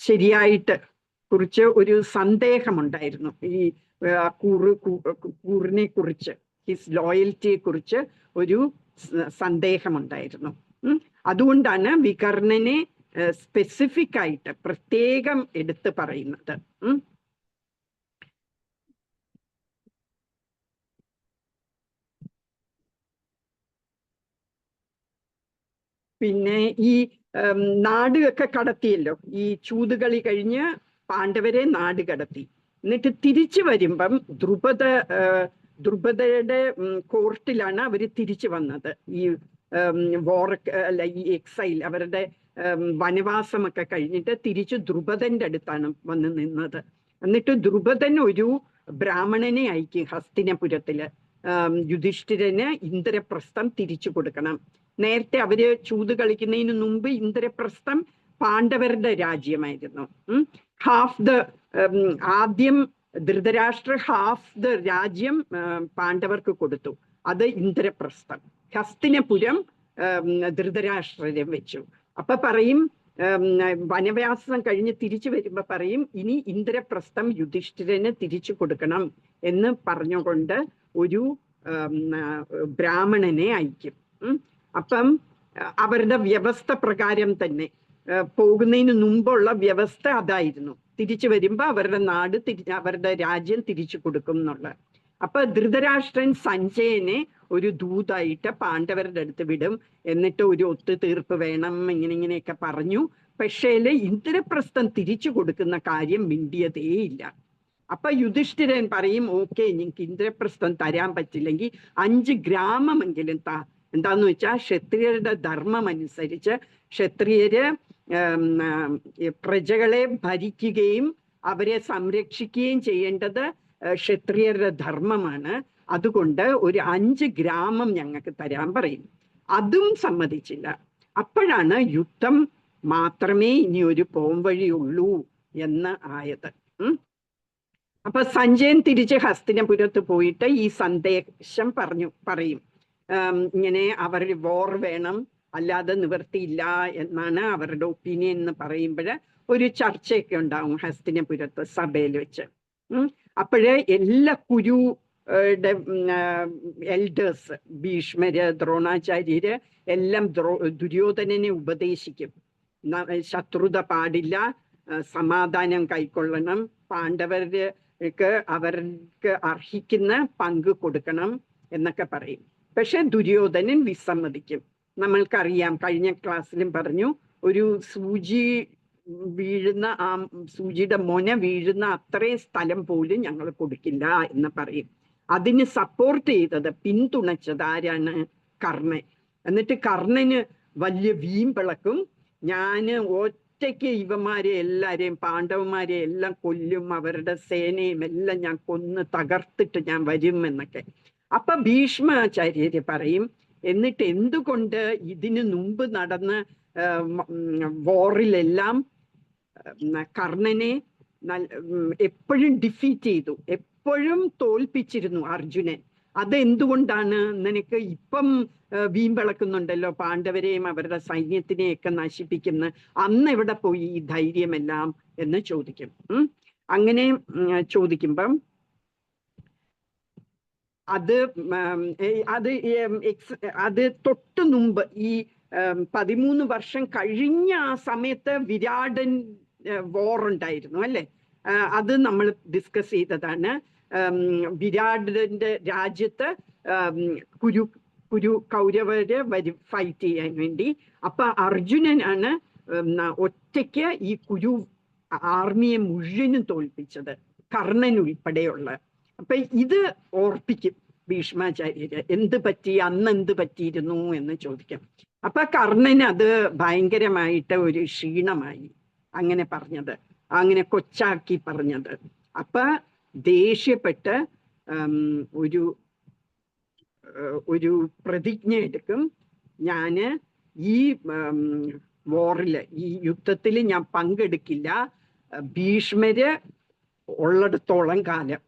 ശരിയായിട്ട് കുറിച്ച് ഒരു സന്ദേഹമുണ്ടായിരുന്നു. ഈ കൂറിനെ കുറിച്ച്, ഹിസ് ലോയൽറ്റിയെ കുറിച്ച് ഒരു സന്ദേഹമുണ്ടായിരുന്നു. അതുകൊണ്ടാണ് വികർണനെ സ്പെസിഫിക് ആയിട്ട് പ്രത്യേകം എടുത്ത് പറയുന്നത്. പിന്നെ ഈ നാടുകൾക്ക് കടത്തിയല്ലോ, ഈ ചൂതുകളി കഴിഞ്ഞ് പാണ്ഡവരെ നാട് കടത്തി. എന്നിട്ട് തിരിച്ചു വരുമ്പം ദ്രുപദയുടെ കോർട്ടിലാണ് അവര് തിരിച്ചു വന്നത്. ഈ അല്ല ഈ എക്സൈൽ, അവരുടെ വനവാസമൊക്കെ കഴിഞ്ഞിട്ട് തിരിച്ചു ദ്രുപദന്റെ അടുത്താണ് വന്ന് നിന്നത്. എന്നിട്ട് ദ്രുപദൻ ഒരു ബ്രാഹ്മണനെ അയക്കും ഹസ്തിനപുരത്തില്, യുധിഷ്ഠിരന് ഇന്ദ്രപ്രസ്ഥം തിരിച്ചു കൊടുക്കണം. നേരത്തെ അവര് ചൂത് കളിക്കുന്നതിന് മുമ്പ് ഇന്ദ്രപ്രസ്ഥം പാണ്ഡവരുടെ രാജ്യമായിരുന്നു. ആദ്യം ധൃതരാഷ്ട്ര ഹാഫ് ദ രാജ്യം പാണ്ഡവർക്ക് കൊടുത്തു, അത് ഇന്ദ്രപ്രസ്ഥം. ഹസ്തിനപുരം ധൃതരാഷ്ട്രം വെച്ചു. അപ്പൊ പറയും, വനവാസം കഴിഞ്ഞ് തിരിച്ചു വരുമ്പോ പറയും, ഇനി ഇന്ദ്രപ്രസ്ഥം യുധിഷ്ഠിരന് തിരിച്ചു കൊടുക്കണം എന്ന് പറഞ്ഞുകൊണ്ട് ഒരു ബ്രാഹ്മണനെ അയക്കും. അപ്പം അവരുടെ വ്യവസ്ഥ പ്രകാരം തന്നെ പോകുന്നതിന് മുമ്പുള്ള വ്യവസ്ഥ അതായിരുന്നു, തിരിച്ചു വരുമ്പോ അവരുടെ നാട് അവരുടെ രാജ്യം തിരിച്ചു കൊടുക്കും എന്നുള്ള. അപ്പൊ ധൃതരാഷ്ട്രൻ സഞ്ജയനെ ഒരു ദൂതായിട്ട് പാണ്ഡവരുടെ അടുത്ത് വിടും. എന്നിട്ട് ഒരു ഒത്തുതീർപ്പ് വേണം, ഇങ്ങനെയൊക്കെ പറഞ്ഞു. പക്ഷേ ഇന്ദ്രപ്രസ്ഥം തിരിച്ചു കൊടുക്കുന്ന കാര്യം മിണ്ടിയതേയില്ല. അപ്പൊ യുധിഷ്ഠിരൻ പറയും, ഓക്കെ, നിങ്ങൾക്ക് ഇന്ദ്രപ്രസ്ഥം തരാൻ പറ്റില്ലെങ്കിൽ 5 ഗ്രാമമെങ്കിലും താ. എന്താന്ന് വെച്ചാൽ ക്ഷത്രിയരുടെ ധർമ്മം അനുസരിച്ച് ക്ഷത്രിയര് പ്രജകളെ ഭരിക്കുകയും അവരെ സംരക്ഷിക്കുകയും ചെയ്യേണ്ടത് ക്ഷത്രിയരുടെ ധർമ്മമാണ്. അതുകൊണ്ട് ഒരു 5 ഗ്രാമം ഞങ്ങൾക്ക് തരാൻ പറയും. അതും സമ്മതിച്ചില്ല. അപ്പോഴാണ് യുദ്ധം മാത്രമേ ഇനി ഒരു പോംവഴിയുള്ളൂ എന്ന് ആയത്. അപ്പൊ സഞ്ജയൻ തിരിച്ച് ഹസ്തിനപുരത്ത് പോയിട്ട് ഈ സന്ദേശം പറയും. ഇങ്ങനെ അവർ വോർ വേണം, അല്ലാതെ നിവർത്തിയില്ല എന്നാണ് അവരുടെ ഒപ്പീനിയൻ എന്ന് പറയുമ്പോൾ ഒരു ചർച്ചയൊക്കെ ഉണ്ടാവും ഹസ്തിനപുരത്ത് സഭയിൽ വെച്ച്. അപ്പോഴ് എല്ലാ എൽഡേഴ്സ്, ഭീഷ്മര്, ദ്രോണാചാര്യര് എല്ലാം ദുര്യോധനനെ ഉപദേശിക്കും. ശത്രുത പാടില്ല, സമാധാനം കൈക്കൊള്ളണം, പാണ്ഡവർക്ക് അവർക്ക് അർഹിക്കുന്ന പങ്ക് കൊടുക്കണം എന്നൊക്കെ പറയും. പക്ഷെ ദുര്യോധനൻ വിസമ്മതിക്കും. നമ്മൾക്കറിയാം, കഴിഞ്ഞ ക്ലാസ്സിലും പറഞ്ഞു, ഒരു സൂചി വീഴുന്ന, ആ സൂചിയുടെ മൊന വീഴുന്ന അത്രയും സ്ഥലം പോലും ഞങ്ങൾ കൊടുക്കില്ല എന്ന് പറയും. അതിന് സപ്പോർട്ട് ചെയ്തത്, പിന്തുണച്ചത് ആരാണ്? കർണൻ. എന്നിട്ട് കർണന് വലിയ വീമ്പിളക്കും, ഞാൻ ഒറ്റയ്ക്ക് ഇവന്മാരെ എല്ലാരെയും, പാണ്ഡവന്മാരെ എല്ലാം കൊല്ലും, അവരുടെ സേനയും എല്ലാം ഞാൻ കൊന്ന് തകർത്തിട്ട് ഞാൻ വരും എന്നൊക്കെ. അപ്പൊ ഭീഷ്മാചാര്യര് പറയും, എന്നിട്ട് എന്തുകൊണ്ട് ഇതിനു മുമ്പ് നടന്ന വോറിലെല്ലാം കർണനെ എപ്പോഴും ഡിഫീറ്റ് ചെയ്തു, എപ്പോഴും തോൽപ്പിച്ചിരുന്നു അർജുനൻ. അതെന്തുകൊണ്ടാണ്? നിനക്ക് ഇപ്പം വീമ്പിളക്കുന്നുണ്ടല്ലോ, പാണ്ഡവരെയും അവരുടെ സൈന്യത്തിനെയൊക്കെ നശിപ്പിക്കുന്ന, അന്ന് എവിടെ പോയി ഈ ധൈര്യമെല്ലാം എന്ന് ചോദിക്കും. അങ്ങനെ ചോദിക്കുമ്പം അത് തൊട്ടു മുമ്പ് ഈ 13 വർഷം കഴിഞ്ഞ ആ സമയത്ത് വിരാടൻ വോർ ഉണ്ടായിരുന്നു അല്ലെ? അത് നമ്മൾ ഡിസ്കസ് ചെയ്തതാണ്. വിരാടന്റെ രാജ്യത്ത് കൗരവര് ഫൈറ്റ് ചെയ്യാൻ വേണ്ടി. അപ്പൊ അർജുനനാണ് ഒറ്റയ്ക്ക് ഈ ആർമിയെ മുഴുവനും തോൽപ്പിച്ചത്, കർണൻ ഉൾപ്പെടെയുള്ള. അപ്പൊ ഇത് ഓർപ്പിക്കും ഭീഷ്മാചാര്യര്, എന്ത് പറ്റി, അന്ന് എന്ത് പറ്റിയിരുന്നു എന്ന് ചോദിക്കും. അപ്പൊ കർണന് അത് ഭയങ്കരമായിട്ട് ഒരു ക്ഷീണമായി അങ്ങനെ പറഞ്ഞത്, അങ്ങനെ കൊച്ചാക്കി പറഞ്ഞത്. അപ്പൊ ദേഷ്യപ്പെട്ട് ഒരു പ്രതിജ്ഞ എടുക്കും, ഞാന് ഈ വോറില്, ഈ യുദ്ധത്തിൽ ഞാൻ പങ്കെടുക്കില്ല, ഭീഷ്മര് ഉള്ളിടത്തോളം കാലം.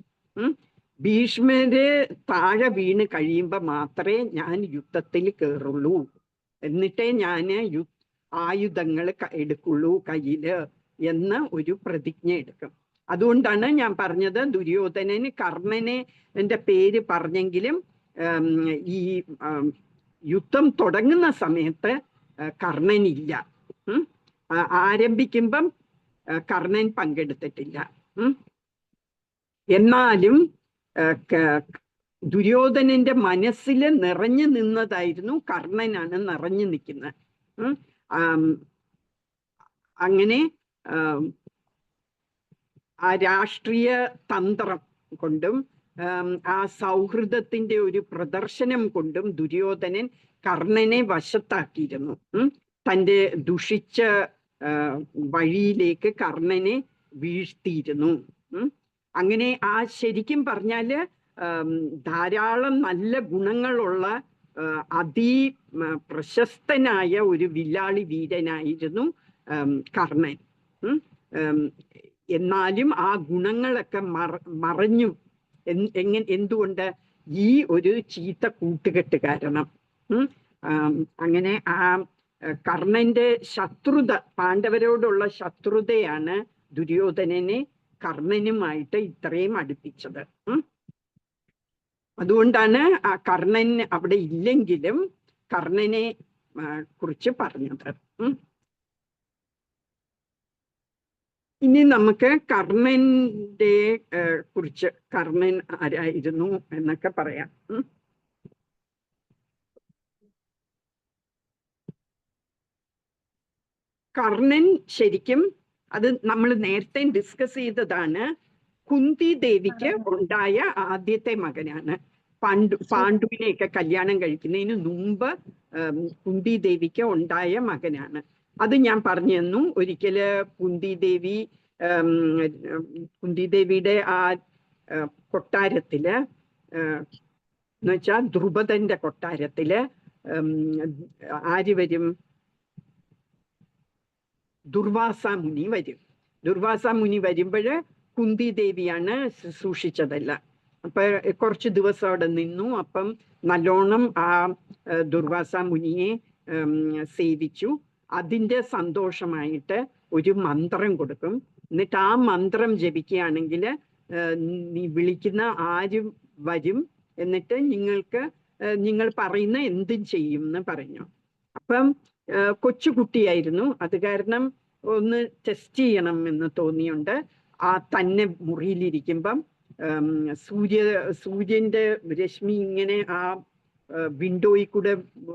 ഭീഷ്മര് താഴെ വീണ് കഴിയുമ്പോൾ മാത്രമേ ഞാൻ യുദ്ധത്തിൽ കയറുള്ളൂ, എന്നിട്ടേ ഞാൻ ആയുധങ്ങൾ എടുക്കുള്ളൂ കയ്യില് എന്ന് ഒരു പ്രതിജ്ഞ എടുക്കും. അതുകൊണ്ടാണ് ഞാൻ പറഞ്ഞത്, ദുര്യോധനന് കർണനെ എൻ്റെ പേര് പറഞ്ഞെങ്കിലും ഈ യുദ്ധം തുടങ്ങുന്ന സമയത്ത് കർണനില്ല. ആരംഭിക്കുമ്പം കർണൻ പങ്കെടുത്തിട്ടില്ല. എന്നാലും ദുര്യോധനന്റെ മനസ്സിൽ നിറഞ്ഞു നിന്നതായിരുന്നു, കർണനാണ് നിറഞ്ഞു നിൽക്കുന്നത്. അങ്ങനെ ആ രാഷ്ട്രീയ തന്ത്രം കൊണ്ടും ആ സൗഹൃദത്തിന്റെ ഒരു പ്രദർശനം കൊണ്ടും ദുര്യോധനൻ കർണനെ വശത്താക്കിയിരുന്നു. തൻ്റെ ദുഷിച്ച വഴിയിലേക്ക് കർണനെ വീഴ്ത്തിയിരുന്നു. അങ്ങനെ ആ ശരിക്കും പറഞ്ഞാല് ധാരാളം നല്ല ഗുണങ്ങളുള്ള പ്രശസ്തനായ ഒരു വില്ലാളി വീരനായിരുന്നു കർണൻ. എന്നാലും ആ ഗുണങ്ങളൊക്കെ മറഞ്ഞു. എന്തുകൊണ്ട്? ഈ ഒരു ചീത്ത കൂട്ടുകെട്ട് കാരണം. അങ്ങനെ ആ കർണന്റെ ശത്രുത, പാണ്ഡവരോടുള്ള ശത്രുതയാണ് ദുര്യോധനനെ കർണനുമായിട്ട് ഇത്രയും അടുപ്പിച്ചത്. അതുകൊണ്ടാണ് ആ കർണൻ അവിടെ ഇല്ലെങ്കിലും കർണനെ കുറിച്ച് പറഞ്ഞത്. ഇനി നമുക്ക് കർണന്റെ കുറിച്ച്, കർണൻ ആരായിരുന്നു എന്നൊക്കെ പറയാം. കർണൻ ശരിക്കും, അത് നമ്മൾ നേരത്തെ ഡിസ്കസ് ചെയ്തതാണ്, കുന്തി ദേവിക്ക് ഉണ്ടായ ആദ്യത്തെ മകനാണ്. പാണ്ഡുവിനെയൊക്കെ കല്യാണം കഴിക്കുന്നതിന് മുമ്പ് കുന്തി ദേവിക്ക് ഉണ്ടായ മകനാണ്. അത് ഞാൻ പറഞ്ഞു തന്നു. ഒരിക്കല് കുന്തി ദേവിയുടെ ആ കൊട്ടാരത്തില് എന്നുവെച്ചാൽ ദ്രുപദന്റെ കൊട്ടാരത്തില് ആര് വരും? ദുർവാസ മുനി വരും. ദുർവാസ മുനി വരുമ്പോൾ കുന്തി ദേവിയാണ് ശുശ്രൂഷിച്ചതല്ല. അപ്പൊ കുറച്ച് ദിവസം അവിടെ നിന്നു. അപ്പം നല്ലോണം ആ ദുർവാസ മുനിയെ സേവിച്ചു. അതിൻ്റെ സന്തോഷമായിട്ട് ഒരു മന്ത്രം കൊടുക്കും. എന്നിട്ട് ആ മന്ത്രം ജപിക്കുകയാണെങ്കിൽ നീ വിളിക്കുന്ന ആരും വരും, എന്നിട്ട് നിങ്ങൾ പറയുന്ന എന്തും ചെയ്യും എന്ന് പറഞ്ഞു. അപ്പം കൊച്ചുകുട്ടിയായിരുന്നു, അത് കാരണം ഒന്ന് ടെസ്റ്റ് ചെയ്യണം എന്ന് തോന്നിയുണ്ട്. ആ തന്നെ മുറിയിലിരിക്കുമ്പം സൂര്യന്റെ രശ്മി ഇങ്ങനെ ആ വിൻഡോയിൽ കൂടെ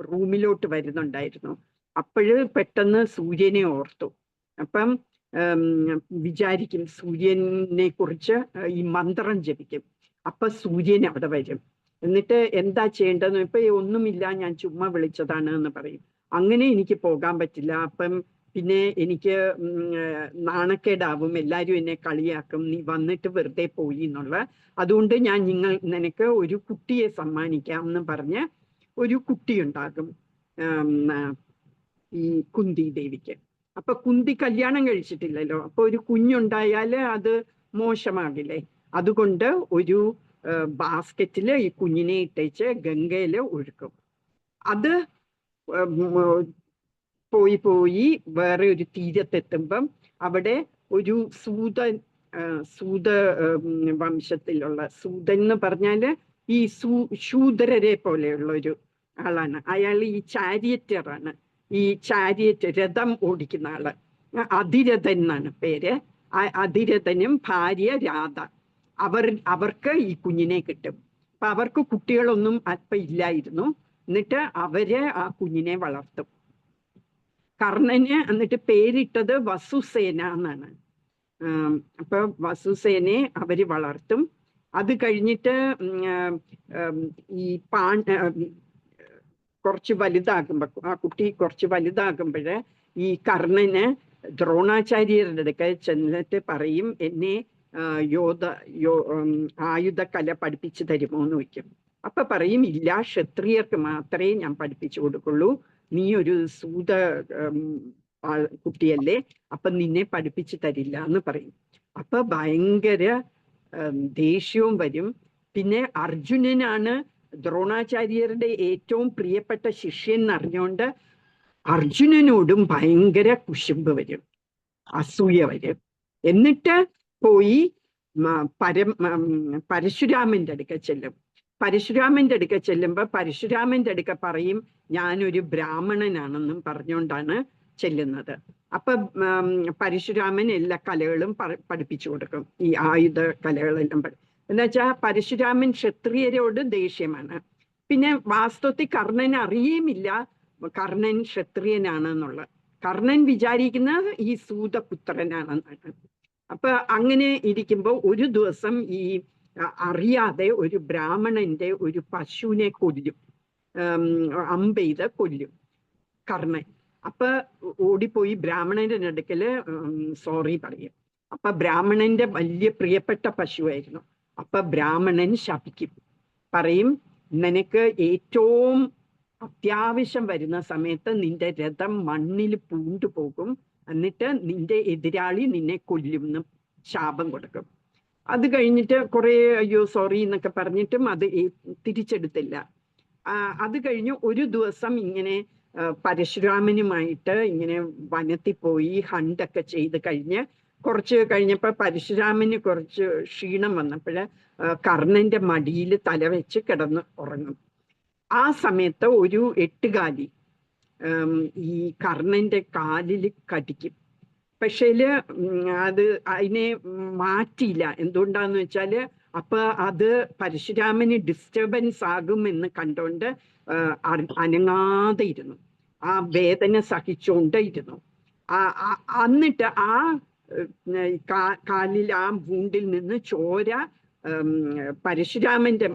റൂമിലോട്ട് വരുന്നുണ്ടായിരുന്നു. അപ്പോഴ് പെട്ടെന്ന് സൂര്യനെ ഓർത്തു. അപ്പം വിചാരിക്കും സൂര്യനെ കുറിച്ച് ഈ മന്ത്രം ജപിക്കും. അപ്പൊ സൂര്യൻ അവിടെ വരും. എന്നിട്ട് എന്താ ചെയ്യേണ്ടതെന്ന് ഇപ്പൊ ഒന്നുമില്ല, ഞാൻ ചുമ്മാ വിളിച്ചതാണ് എന്ന് പറയും. അങ്ങനെ എനിക്ക് പോകാൻ പറ്റില്ല, അപ്പം പിന്നെ എനിക്ക് നാണക്കേടാവും, എല്ലാവരും എന്നെ കളിയാക്കും, നീ വന്നിട്ട് വെറുതെ പോയി എന്നുള്ള. അതുകൊണ്ട് ഞാൻ നിനക്ക് ഒരു കുട്ടിയെ സമ്മാനിക്കാം എന്ന് പറഞ്ഞ് ഒരു കുട്ടി ഉണ്ടാകും ഈ കുന്തി ദേവിക്ക്. അപ്പൊ കുന്തി കല്യാണം കഴിച്ചിട്ടില്ലല്ലോ, അപ്പൊ ഒരു കുഞ്ഞുണ്ടായാല് അത് മോശമാകില്ലേ. അതുകൊണ്ട് ഒരു ബാസ്ക്കറ്റില് ഈ കുഞ്ഞിനെ ഇട്ടേച്ച് ഗംഗയില് ഒഴുക്കും. അത് പോയി വേറെ ഒരു തീരത്തെത്തുമ്പം അവിടെ ഒരു സൂത വംശത്തിലുള്ള, സൂതൻ എന്ന് പറഞ്ഞാല് ഈ ശൂദ്രരെ പോലെയുള്ള ഒരു ആളാണ്. അയാൾ ഈ ചാരിയറ്ററാണ്, ഈ രഥം ഓടിക്കുന്ന ആള്. അതിരഥൻ എന്നാണ് പേര്. അതിരഥനും ഭാര്യ രാധ, അവർക്ക് ഈ കുഞ്ഞിനെ കിട്ടും. അപ്പൊ അവർക്ക് കുട്ടികളൊന്നും അല്പം ഇല്ലായിരുന്നു. എന്നിട്ട് അവര് ആ കുഞ്ഞിനെ വളർത്തും. കർണന് എന്നിട്ട് പേരിട്ടത് വസുസേന എന്നാണ്. അപ്പൊ വസുസേനെ അവര് വളർത്തും. അത് കഴിഞ്ഞിട്ട് ഈ കുറച്ച് വലുതാകുമ്പോ, ആ കുട്ടി കുറച്ച് വലുതാകുമ്പോഴ് ഈ കർണന് ദ്രോണാചാര്യരുടെ അടുക്കൽ ചെന്നിട്ട് പറയും, എന്നെ ആയുധകല പഠിപ്പിച്ചു തരുമോ എന്ന് വയ്ക്കും. അപ്പൊ പറയും, ഇല്ല, ക്ഷത്രിയർക്ക് മാത്രമേ ഞാൻ പഠിപ്പിച്ചു കൊടുക്കുള്ളൂ, നീ ഒരു സൂത കുട്ടിയല്ലേ, അപ്പൊ നിന്നെ പഠിപ്പിച്ചു തരില്ല എന്ന് പറയും. അപ്പൊ ഭയങ്കര ദേഷ്യവും വരും. പിന്നെ അർജുനനാണ് ദ്രോണാചാര്യരുടെ ഏറ്റവും പ്രിയപ്പെട്ട ശിഷ്യൻ എന്നറിഞ്ഞുകൊണ്ട് അർജുനനോടും ഭയങ്കര കുശുമ്പ് വരും, അസൂയ വരും. എന്നിട്ട് പോയി പരശുരാമന്റെ അടുക്ക ചെല്ലും. പരശുരാമന്റെ അടുക്ക ചെല്ലുമ്പോ പരശുരാമന്റെ അടുക്ക പറയും, ഞാനൊരു ബ്രാഹ്മണനാണെന്നും പറഞ്ഞുകൊണ്ടാണ് ചെല്ലുന്നത്. അപ്പൊ പരശുരാമൻ എല്ലാ കലകളും പഠിപ്പിച്ചു കൊടുക്കും, ഈ ആയുധ കലകളെല്ലാം. എന്നുവെച്ചാൽ പരശുരാമൻ ക്ഷത്രിയരോട് ദേഷ്യമാണ്. പിന്നെ വാസ്തവത്തിൽ കർണൻ അറിയുമില്ല കർണൻ ക്ഷത്രിയനാണെന്നുള്ളത്. കർണൻ വിചാരിക്കുന്നത് ഈ സൂതപുത്രനാണെന്നാണ്. അപ്പൊ അങ്ങനെ ഇരിക്കുമ്പോൾ ഒരു ദിവസം ഈ അറിയാതെ ഒരു ബ്രാഹ്മണന്റെ ഒരു പശുവിനെ കൊല്ലും, അമ്പെയ്ത് കൊല്ലും കർണൻ. അപ്പൊ ഓടിപ്പോയി ബ്രാഹ്മണന്റെ അടുക്കല് സോറി പറയും. അപ്പൊ ബ്രാഹ്മണന്റെ വലിയ പ്രിയപ്പെട്ട പശുവായിരുന്നു. അപ്പൊ ബ്രാഹ്മണൻ ശപിക്കും, പറയും, നിനക്ക് ഏറ്റവും അത്യാവശ്യം വരുന്ന സമയത്ത് നിന്റെ രഥം മണ്ണിൽ പൂണ്ടുപോകും, എന്നിട്ട് നിന്റെ എതിരാളി നിന്നെ കൊല്ലും എന്ന് ശാപം കൊടുക്കും. അത് കഴിഞ്ഞിട്ട് കുറെ അയ്യോ സോറി എന്നൊക്കെ പറഞ്ഞിട്ടും അത് തിരിച്ചെടുത്തില്ല. അത് കഴിഞ്ഞ് ഒരു ദിവസം ഇങ്ങനെ പരശുരാമനുമായിട്ട് ഇങ്ങനെ വനത്തിൽ പോയി ഹണ്ടൊക്കെ ചെയ്ത് കഴിഞ്ഞ് കുറച്ച് കഴിഞ്ഞപ്പോൾ പരശുരാമന് കുറച്ച് ക്ഷീണം വന്നപ്പോൾ കർണന്റെ മടിയിൽ തലവെച്ച് കിടന്ന് ഉറങ്ങും. ആ സമയത്ത് ഒരു എട്ടുകാലി ഈ കർണന്റെ കാലിൽ കടിക്കും. പക്ഷേ അതിനെ മാറ്റിയില്ല. എന്തുകൊണ്ടാന്ന് വെച്ചാല് അപ്പൊ അത് പരശുരാമന് ഡിസ്റ്റർബൻസ് ആകും എന്ന് കണ്ടോണ്ട് അനങ്ങാതെ ഇരുന്നു, ആ വേദന സഹിച്ചുകൊണ്ട് ഇരുന്നു. എന്നിട്ട് ആ കാലിൽ ആ വൂണ്ടിൽ നിന്ന് ചോര പരശുരാമന്റെ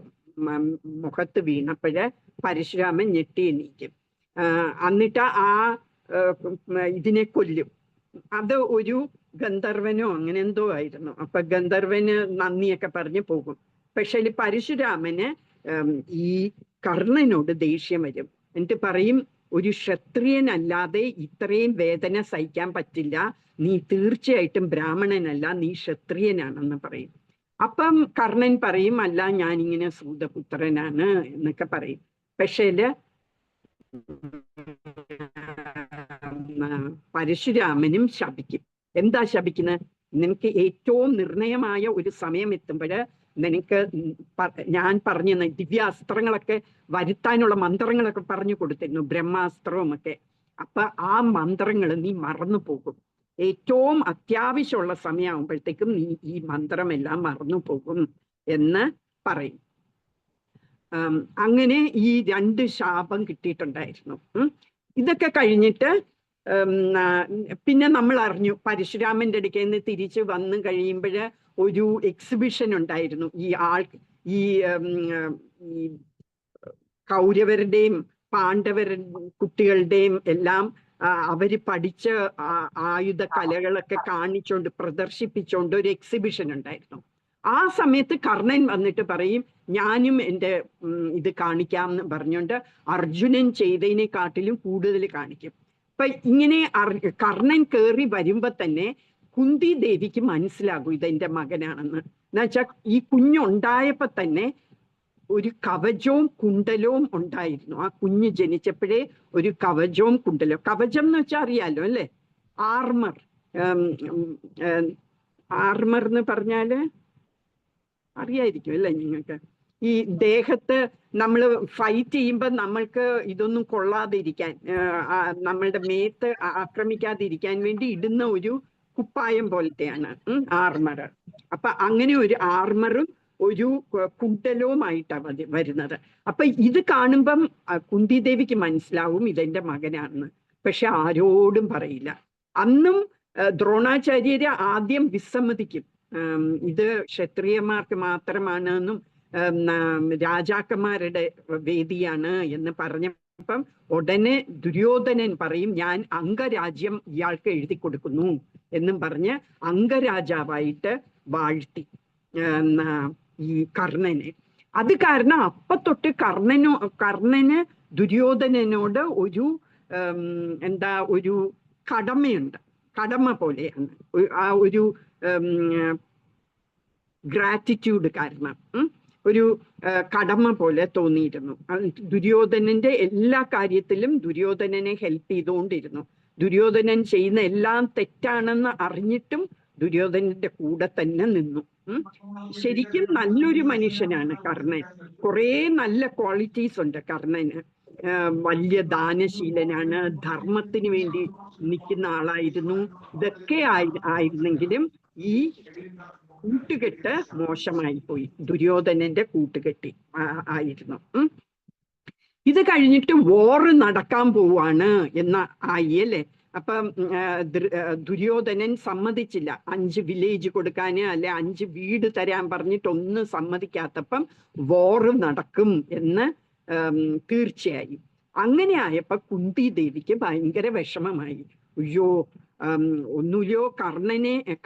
മുഖത്ത് വീണപ്പോഴ് പരശുരാമൻ ഞെട്ടി എണീക്കും. എന്നിട്ട് ആ ഇതിനെ കൊല്ലും. അത് ഒരു ഗന്ധർവനോ അങ്ങനെ എന്തോ ആയിരുന്നു. അപ്പൊ ഗന്ധർവന് നന്ദിയൊക്കെ പറഞ്ഞ് പോകും. പക്ഷേ പരശുരാമന് ഈ കർണനോട് ദേഷ്യം വരും. എന്നിട്ട് പറയും, ഒരു ക്ഷത്രിയനല്ലാതെ ഇത്രയും വേദന സഹിക്കാൻ പറ്റില്ല, നീ തീർച്ചയായിട്ടും ബ്രാഹ്മണനല്ല, നീ ക്ഷത്രിയനാണെന്ന് പറയും. അപ്പം കർണൻ പറയും, അല്ല ഞാനിങ്ങനെ സൂതപുത്രനാണ് എന്നൊക്കെ പറയും. പക്ഷേ പരശുരാമനും ശപിക്കും. എന്താ ശപിക്കുന്നത്? നിനക്ക് ഏറ്റവും നിർണയമായ ഒരു സമയം എത്തുമ്പോഴ് നിനക്ക് ഞാൻ പറഞ്ഞ ദിവ്യാസ്ത്രങ്ങളൊക്കെ വരുത്താനുള്ള മന്ത്രങ്ങളൊക്കെ പറഞ്ഞു കൊടുത്തിരുന്നു, ബ്രഹ്മാസ്ത്രവും ഒക്കെ. അപ്പൊ ആ മന്ത്രങ്ങൾ നീ മറന്നു പോകും. ഏറ്റവും അത്യാവശ്യമുള്ള സമയമാകുമ്പോഴത്തേക്കും നീ ഈ മന്ത്രമെല്ലാം മറന്നു പോകും എന്ന് പറയും. അങ്ങനെ ഈ 2 ശാപം കിട്ടിയിട്ടുണ്ടായിരുന്നു. ഇതൊക്കെ കഴിഞ്ഞിട്ട് പിന്നെ നമ്മൾ അറിഞ്ഞു, പരശുരാമന്റെ അടുക്കൽ നിന്ന് തിരിച്ച് വന്നു കഴിയുമ്പോൾ ഒരു എക്സിബിഷൻ ഉണ്ടായിരുന്നു. ഈ കൗരവരുടെയും പാണ്ഡവരുടെ കുട്ടികളുടെയും എല്ലാം അവര് പഠിച്ച ആയുധ കലകളൊക്കെ കാണിച്ചോണ്ട് പ്രദർശിപ്പിച്ചോണ്ട് ഒരു എക്സിബിഷൻ ഉണ്ടായിരുന്നു. ആ സമയത്ത് കർണൻ വന്നിട്ട് പറയും, ഞാനും എൻ്റെ ഇത് കാണിക്കാം എന്ന് പറഞ്ഞുകൊണ്ട് അർജുനൻ ചെയ്തതിനെക്കാട്ടിലും കൂടുതൽ കാണിക്കും. അപ്പൊ ഇങ്ങനെ കർണൻ കയറി വരുമ്പോ തന്നെ കുന്തി ദേവിക്ക് മനസ്സിലാകും ഇതെന്റെ മകനാണെന്ന്. എന്നുവെച്ചാൽ ഈ കുഞ്ഞുണ്ടായപ്പോ തന്നെ ഒരു കവചവും കുണ്ടലവും ഉണ്ടായിരുന്നു. ആ കുഞ്ഞ് ജനിച്ചപ്പോഴേ ഒരു കവചവും കുണ്ടലവും. കവചം എന്ന് വെച്ചാൽ അറിയാലോ അല്ലെ, ആർമർ. ആർമർ എന്ന് പറഞ്ഞാല് അറിയായിരിക്കും അല്ലേ നിങ്ങൾക്ക്? ഈ ദേഹത്ത് നമ്മൾ ഫൈറ്റ് ചെയ്യുമ്പോൾ നമ്മൾക്ക് ഇതൊന്നും കൊള്ളാതിരിക്കാൻ, നമ്മളുടെ മേത്ത് ആക്രമിക്കാതിരിക്കാൻ വേണ്ടി ഇടുന്ന ഒരു കുപ്പായം പോലത്തെയാണ് ആർമർ. അപ്പൊ അങ്ങനെ ഒരു ആർമറും ഒരു കുണ്ടലവുമായിട്ടാണ് വരുന്നത്. അപ്പൊ ഇത് കാണുമ്പം കുന്തിദേവിക്ക് മനസ്സിലാവും ഇതെന്റെ മകനാണെന്ന്. പക്ഷെ ആരോടും പറയില്ല. അന്നും ദ്രോണാചാര്യര് ആദ്യം വിസമ്മതിക്കും, ഇത് ക്ഷത്രിയന്മാർക്ക് മാത്രമാണെന്നും രാജാക്കന്മാരുടെ വേദിയാണ് എന്ന് പറഞ്ഞപ്പം ഉടനെ ദുര്യോധനൻ പറയും, ഞാൻ അംഗരാജ്യം ഇയാൾക്ക് എഴുതി കൊടുക്കുന്നു എന്നും പറഞ്ഞ് അംഗരാജാവായിട്ട് വാഴ്ത്തി ഈ കർണനെ. അത് കാരണം അപ്പൊ തൊട്ട് കർണന് ദുര്യോധനനോട് ഒരു ഒരു കടമയുണ്ട്. കടമ പോലെയാണ്, ആ ഒരു ഗ്രാറ്റിറ്റ്യൂഡ് കാരണം ഒരു കടമ പോലെ തോന്നിയിരുന്നു. ദുര്യോധനന്റെ എല്ലാ കാര്യത്തിലും ദുര്യോധനനെ ഹെൽപ്പ് ചെയ്തുകൊണ്ടിരുന്നു. ദുര്യോധനൻ ചെയ്യുന്ന എല്ലാം തെറ്റാണെന്ന് അറിഞ്ഞിട്ടും ദുര്യോധനന്റെ കൂടെ തന്നെ നിന്നു. ശരിക്കും നല്ലൊരു മനുഷ്യനാണ് കർണൻ. കുറേ നല്ല ക്വാളിറ്റീസ് ഉണ്ട് കർണന്. വലിയ ദാനശീലനാണ്, ധർമ്മത്തിന് വേണ്ടി നിൽക്കുന്ന ആളായിരുന്നു. ഇതൊക്കെ ആയിരുന്നെങ്കിലും ഈ കൂട്ടുകെട്ട് മോശമായി പോയി. ദുര്യോധനന്റെ കൂട്ടുകെട്ടി ആയിരുന്നു. ഇത് കഴിഞ്ഞിട്ട് വോറ് നടക്കാൻ പോവാണ് ആയി അല്ലേ. അപ്പം ദുര്യോധനൻ സമ്മതിച്ചില്ല 5 വില്ലേജ് കൊടുക്കാന്, അല്ലെ 5 വീട് തരാൻ പറഞ്ഞിട്ടൊന്നും സമ്മതിക്കാത്തപ്പം വോറ് നടക്കും എന്ന് തീർച്ചയായി. അങ്ങനെ ആയപ്പോ കുന്തി ദേവിക്ക് ഭയങ്കര വിഷമമായി. അയ്യോ, ഒന്നുമില്ലോ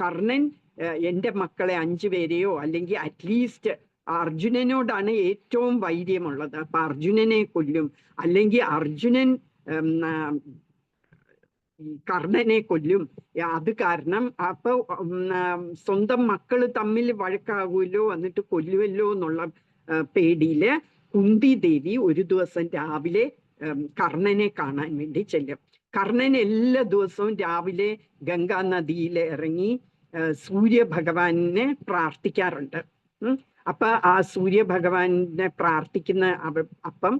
കർണൻ എൻ്റെ മക്കളെ 5 പേരെയോ അല്ലെങ്കിൽ അറ്റ്ലീസ്റ്റ് അർജുനനോടാണ് ഏറ്റവും വൈര്യമുള്ളത്. അപ്പൊ അർജുനനെ കൊല്ലും, അല്ലെങ്കിൽ അർജുനൻ കർണനെ കൊല്ലും. അത് കാരണം അപ്പൊ സ്വന്തം മക്കള് തമ്മിൽ വഴക്കാകുമല്ലോ, എന്നിട്ട് കൊല്ലുമല്ലോ എന്നുള്ള പേടിയില് കുന്തി ദേവി ഒരു ദിവസം രാവിലെ കർണനെ കാണാൻ വേണ്ടി ചെല്ലും. കർണൻ എല്ലാ ദിവസവും രാവിലെ ഗംഗാ നദിയിൽ ഇറങ്ങി സൂര്യഭഗവാനെ പ്രാർത്ഥിക്കാറുണ്ട്. അപ്പൊ ആ സൂര്യഭഗവാനെ പ്രാർത്ഥിക്കുന്ന അപ്പം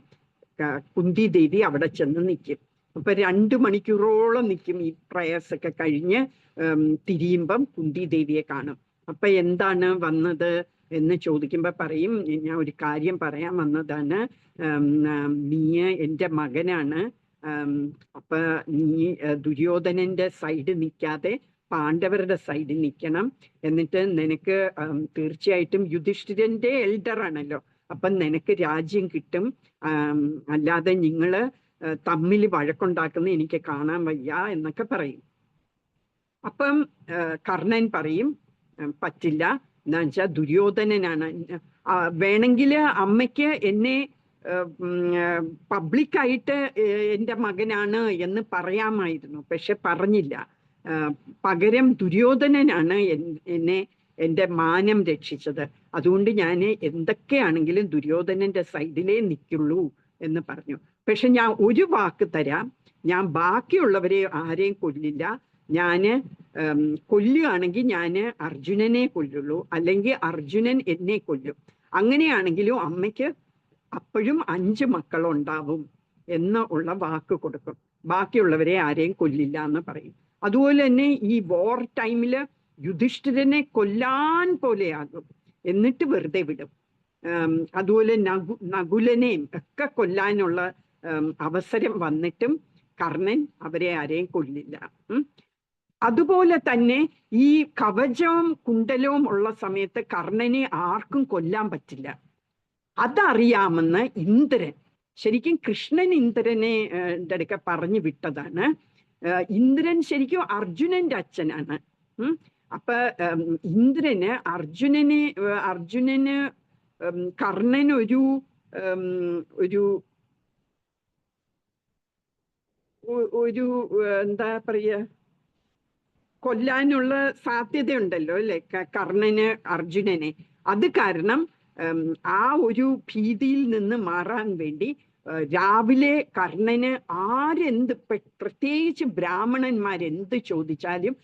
കുന്തി ദേവി അവിടെ ചെന്ന് നിൽക്കും. അപ്പൊ 2 മണിക്കൂറോളം നിൽക്കും. ഈ പ്രേയേഴ്സ് ഒക്കെ കഴിഞ്ഞ് തിരിയുമ്പം കുന്തി ദേവിയെ കാണും. അപ്പൊ എന്താണ് വന്നത് എന്ന് ചോദിക്കുമ്പോ പറയും, ഞാൻ ഒരു കാര്യം പറയാൻ വന്നതാണ്, നീ എൻ്റെ മകനാണ്. അപ്പൊ നീ ദുര്യോധനന്റെ സൈഡ് നിൽക്കാതെ പാണ്ഡവരുടെ സൈഡിൽ നിൽക്കണം. എന്നിട്ട് നിനക്ക് തീർച്ചയായിട്ടും യുധിഷ്ഠിരന്റെ എൽഡർ ആണല്ലോ, അപ്പം നിനക്ക് രാജ്യം കിട്ടും. അല്ലാതെ നിങ്ങള് തമ്മിൽ വഴക്കുണ്ടാക്കുന്ന എനിക്ക് കാണാൻ വയ്യ എന്നൊക്കെ പറയും. അപ്പം കർണൻ പറയും പറ്റില്ല, എന്താ വെച്ചാൽ ദുര്യോധനനാണ്. വേണമെങ്കിൽ അമ്മയ്ക്ക് എന്നെ പബ്ലിക്കായിട്ട് എൻ്റെ മകനാണ് എന്ന് പറയാമായിരുന്നു, പക്ഷെ പറഞ്ഞില്ല. പകരം ദുര്യോധനനാണ് എന്നെ എൻ്റെ മാനം രക്ഷിച്ചത്. അതുകൊണ്ട് ഞാൻ എന്തൊക്കെയാണെങ്കിലും ദുര്യോധനന്റെ സൈഡിലേ നിൽക്കുള്ളൂ എന്ന് പറഞ്ഞു. പക്ഷെ ഞാൻ ഒരു വാക്ക് തരാം, ഞാൻ ബാക്കിയുള്ളവരെ ആരെയും കൊല്ലില്ല. ഞാന് കൊല്ലുകയാണെങ്കിൽ ഞാൻ അർജുനനെ കൊല്ലുള്ളൂ, അല്ലെങ്കിൽ അർജുനൻ എന്നെ കൊല്ലും. അങ്ങനെയാണെങ്കിലും അമ്മയ്ക്ക് അപ്പോഴും 5 മക്കളുണ്ടാവും എന്ന് ഉള്ള വാക്ക് കൊടുക്കും. ബാക്കിയുള്ളവരെ ആരെയും കൊല്ലില്ല എന്ന് പറയും. അതുപോലെ തന്നെ ഈ വോർ ടൈമില് യുധിഷ്ഠിരനെ കൊല്ലാൻ പോലെയാകും, എന്നിട്ട് വെറുതെ വിടും. അതുപോലെ നകുലനെയും ഒക്കെ കൊല്ലാനുള്ള അവസരം വന്നിട്ടും കർണൻ അവരെ ആരെയും കൊല്ലില്ല. അതുപോലെ തന്നെ ഈ കവചവും കുണ്ടലവും ഉള്ള സമയത്ത് കർണനെ ആർക്കും കൊല്ലാൻ പറ്റില്ല. അതറിയാമെന്ന് ഇന്ദ്രൻ, ശരിക്കും കൃഷ്ണൻ ഇന്ദ്രനെ അടുക്ക പറഞ്ഞു വിട്ടതാണ്. ഇന്ദ്രൻ ശരിക്കും അർജുനന്റെ അച്ഛനാണ്. അപ്പൊ ഇന്ദ്രന് അർജുനന് കർണൻ ഒരു എന്താ പറയുക, കൊല്ലാനുള്ള സാധ്യതയുണ്ടല്ലോ അല്ലെ കർണന് അർജുനനെ. അത് കാരണം ആ ഒരു ഭീതിയിൽ നിന്ന് മാറാൻ വേണ്ടി രാവിലെ കർണന് ആരെന്ത്, പ്രത്യേകിച്ച് ബ്രാഹ്മണന്മാരെന്ത് ചോദിച്ചാലും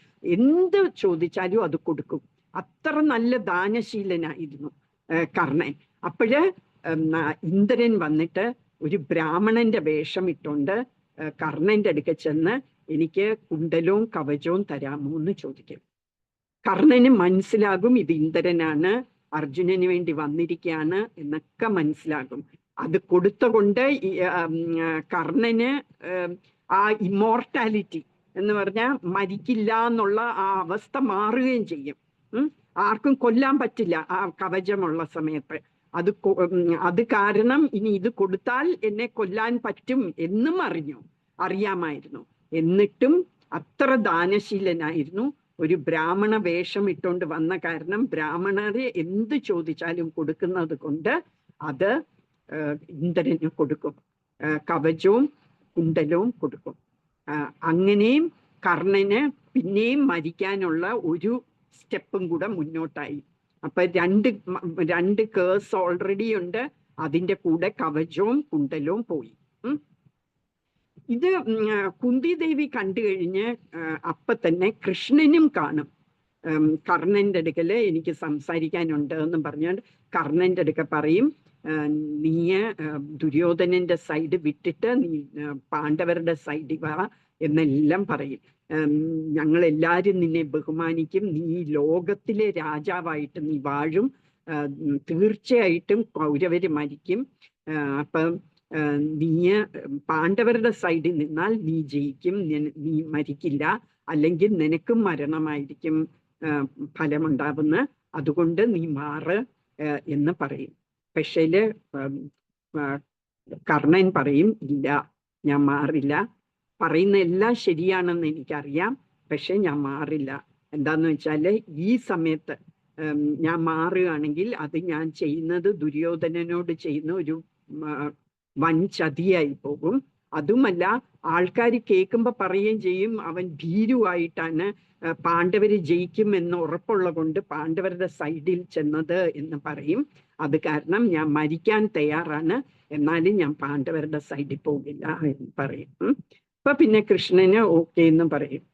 അത് കൊടുക്കും. അത്ര നല്ല ദാനശീലനായിരുന്നു കർണൻ. അപ്പോഴ് ഇന്ദ്രൻ വന്നിട്ട് ഒരു ബ്രാഹ്മണന്റെ വേഷം ഇട്ടുകൊണ്ട് കർണന്റെ അടുക്ക ചെന്ന് എനിക്ക് കുണ്ടലവും കവചവും തരാമോ എന്ന് ചോദിക്കും. കർണന് മനസ്സിലാകും ഇത് ഇന്ദ്രനാണ്, അർജുനന് വേണ്ടി വന്നിരിക്കുകയാണ് എന്നൊക്കെ മനസ്സിലാകും. അത് കൊടുത്തുകൊണ്ട് കർണന് ആ ഇമ്മോർട്ടാലിറ്റി എന്ന് പറഞ്ഞാൽ മരിക്കില്ല എന്നുള്ള ആ അവസ്ഥ മാറുകയും ചെയ്യും. ആർക്കും കൊല്ലാൻ പറ്റില്ല ആ കവചമുള്ള സമയത്ത്. അത് കാരണം ഇനി ഇത് കൊടുത്താൽ എന്നെ കൊല്ലാൻ പറ്റും എന്നും അറിയാമായിരുന്നു. എന്നിട്ടും അത്ര ദാനശീലനായിരുന്നു. ഒരു ബ്രാഹ്മണ വേഷം ഇട്ടുകൊണ്ട് വന്ന കാരണം ബ്രാഹ്മണരെ എന്ത് ചോദിച്ചാലും കൊടുക്കുന്നത് കൊണ്ട് അത് ഇന്ദ്രന് കൊടുക്കും, കവചവും കുണ്ടലവും കൊടുക്കും. അങ്ങനെയും കർണന് പിന്നെയും മരിക്കാനുള്ള ഒരു സ്റ്റെപ്പും കൂടെ മുന്നോട്ടായി. അപ്പൊ രണ്ട് കേഴ്സ് ഓൾറെഡി ഉണ്ട്, അതിൻ്റെ കൂടെ കവചവും കുണ്ടലവും പോയി. ഇത് കുന്തി ദേവി കണ്ടു കഴിഞ്ഞ് അപ്പൊ തന്നെ കൃഷ്ണനും കാണും. കർണന്റെ അടുക്കല് എനിക്ക് സംസാരിക്കാനുണ്ട് എന്ന് പറഞ്ഞുകൊണ്ട് കർണന്റെ അടുക്ക പറയും, നീ ദുര്യോധനന്റെ സൈഡ് വിട്ടിട്ട് നീ പാണ്ഡവരുടെ സൈഡിൽ വാ എന്നെല്ലാം പറയും. ഞങ്ങളെല്ലാവരും നിന്നെ ബഹുമാനിക്കും, നീ ലോകത്തിലെ രാജാവായിട്ട് നീ വാഴും, തീർച്ചയായിട്ടും കൗരവര് മരിക്കും. അപ്പം നീ പാണ്ഡവരുടെ സൈഡിൽ നിന്നാൽ നീ ജയിക്കും, നീ മരിക്കില്ല, അല്ലെങ്കിൽ നിനക്കും മരണമായിരിക്കും ഫലമുണ്ടാവുന്ന, അതുകൊണ്ട് നീ മാറ് എന്ന് പറയും. പക്ഷേ കർണൻ പറയും, ഇല്ല ഞാൻ മാറില്ല, പറയുന്ന എല്ലാം ശരിയാണെന്ന് എനിക്കറിയാം, പക്ഷെ ഞാൻ മാറില്ല. എന്താന്ന് വെച്ചാല് ഈ സമയത്ത് ഞാൻ മാറുകയാണെങ്കിൽ അത് ഞാൻ ചെയ്യുന്നത് ദുര്യോധനനോട് ചെയ്യുന്ന ഒരു വൻ ചതിയായി പോകും. അതുമല്ല, ആൾക്കാർ കേൾക്കുമ്പോൾ പറയുകയും ചെയ്യും അവൻ ഭീരുവായിട്ടാണ് പാണ്ഡവര് ജയിക്കും എന്ന് ഉറപ്പുള്ള കൊണ്ട് പാണ്ഡവരുടെ സൈഡിൽ ചെന്നത് എന്ന് പറയും. അത് കാരണം ഞാൻ മരിക്കാൻ തയ്യാറാണ്, എന്നാലും ഞാൻ പാണ്ഡവരുടെ സൈഡിൽ പോകില്ല എന്ന് പറയും. അപ്പൊ പിന്നെ കൃഷ്ണന് ഓക്കെ എന്ന് പറയും.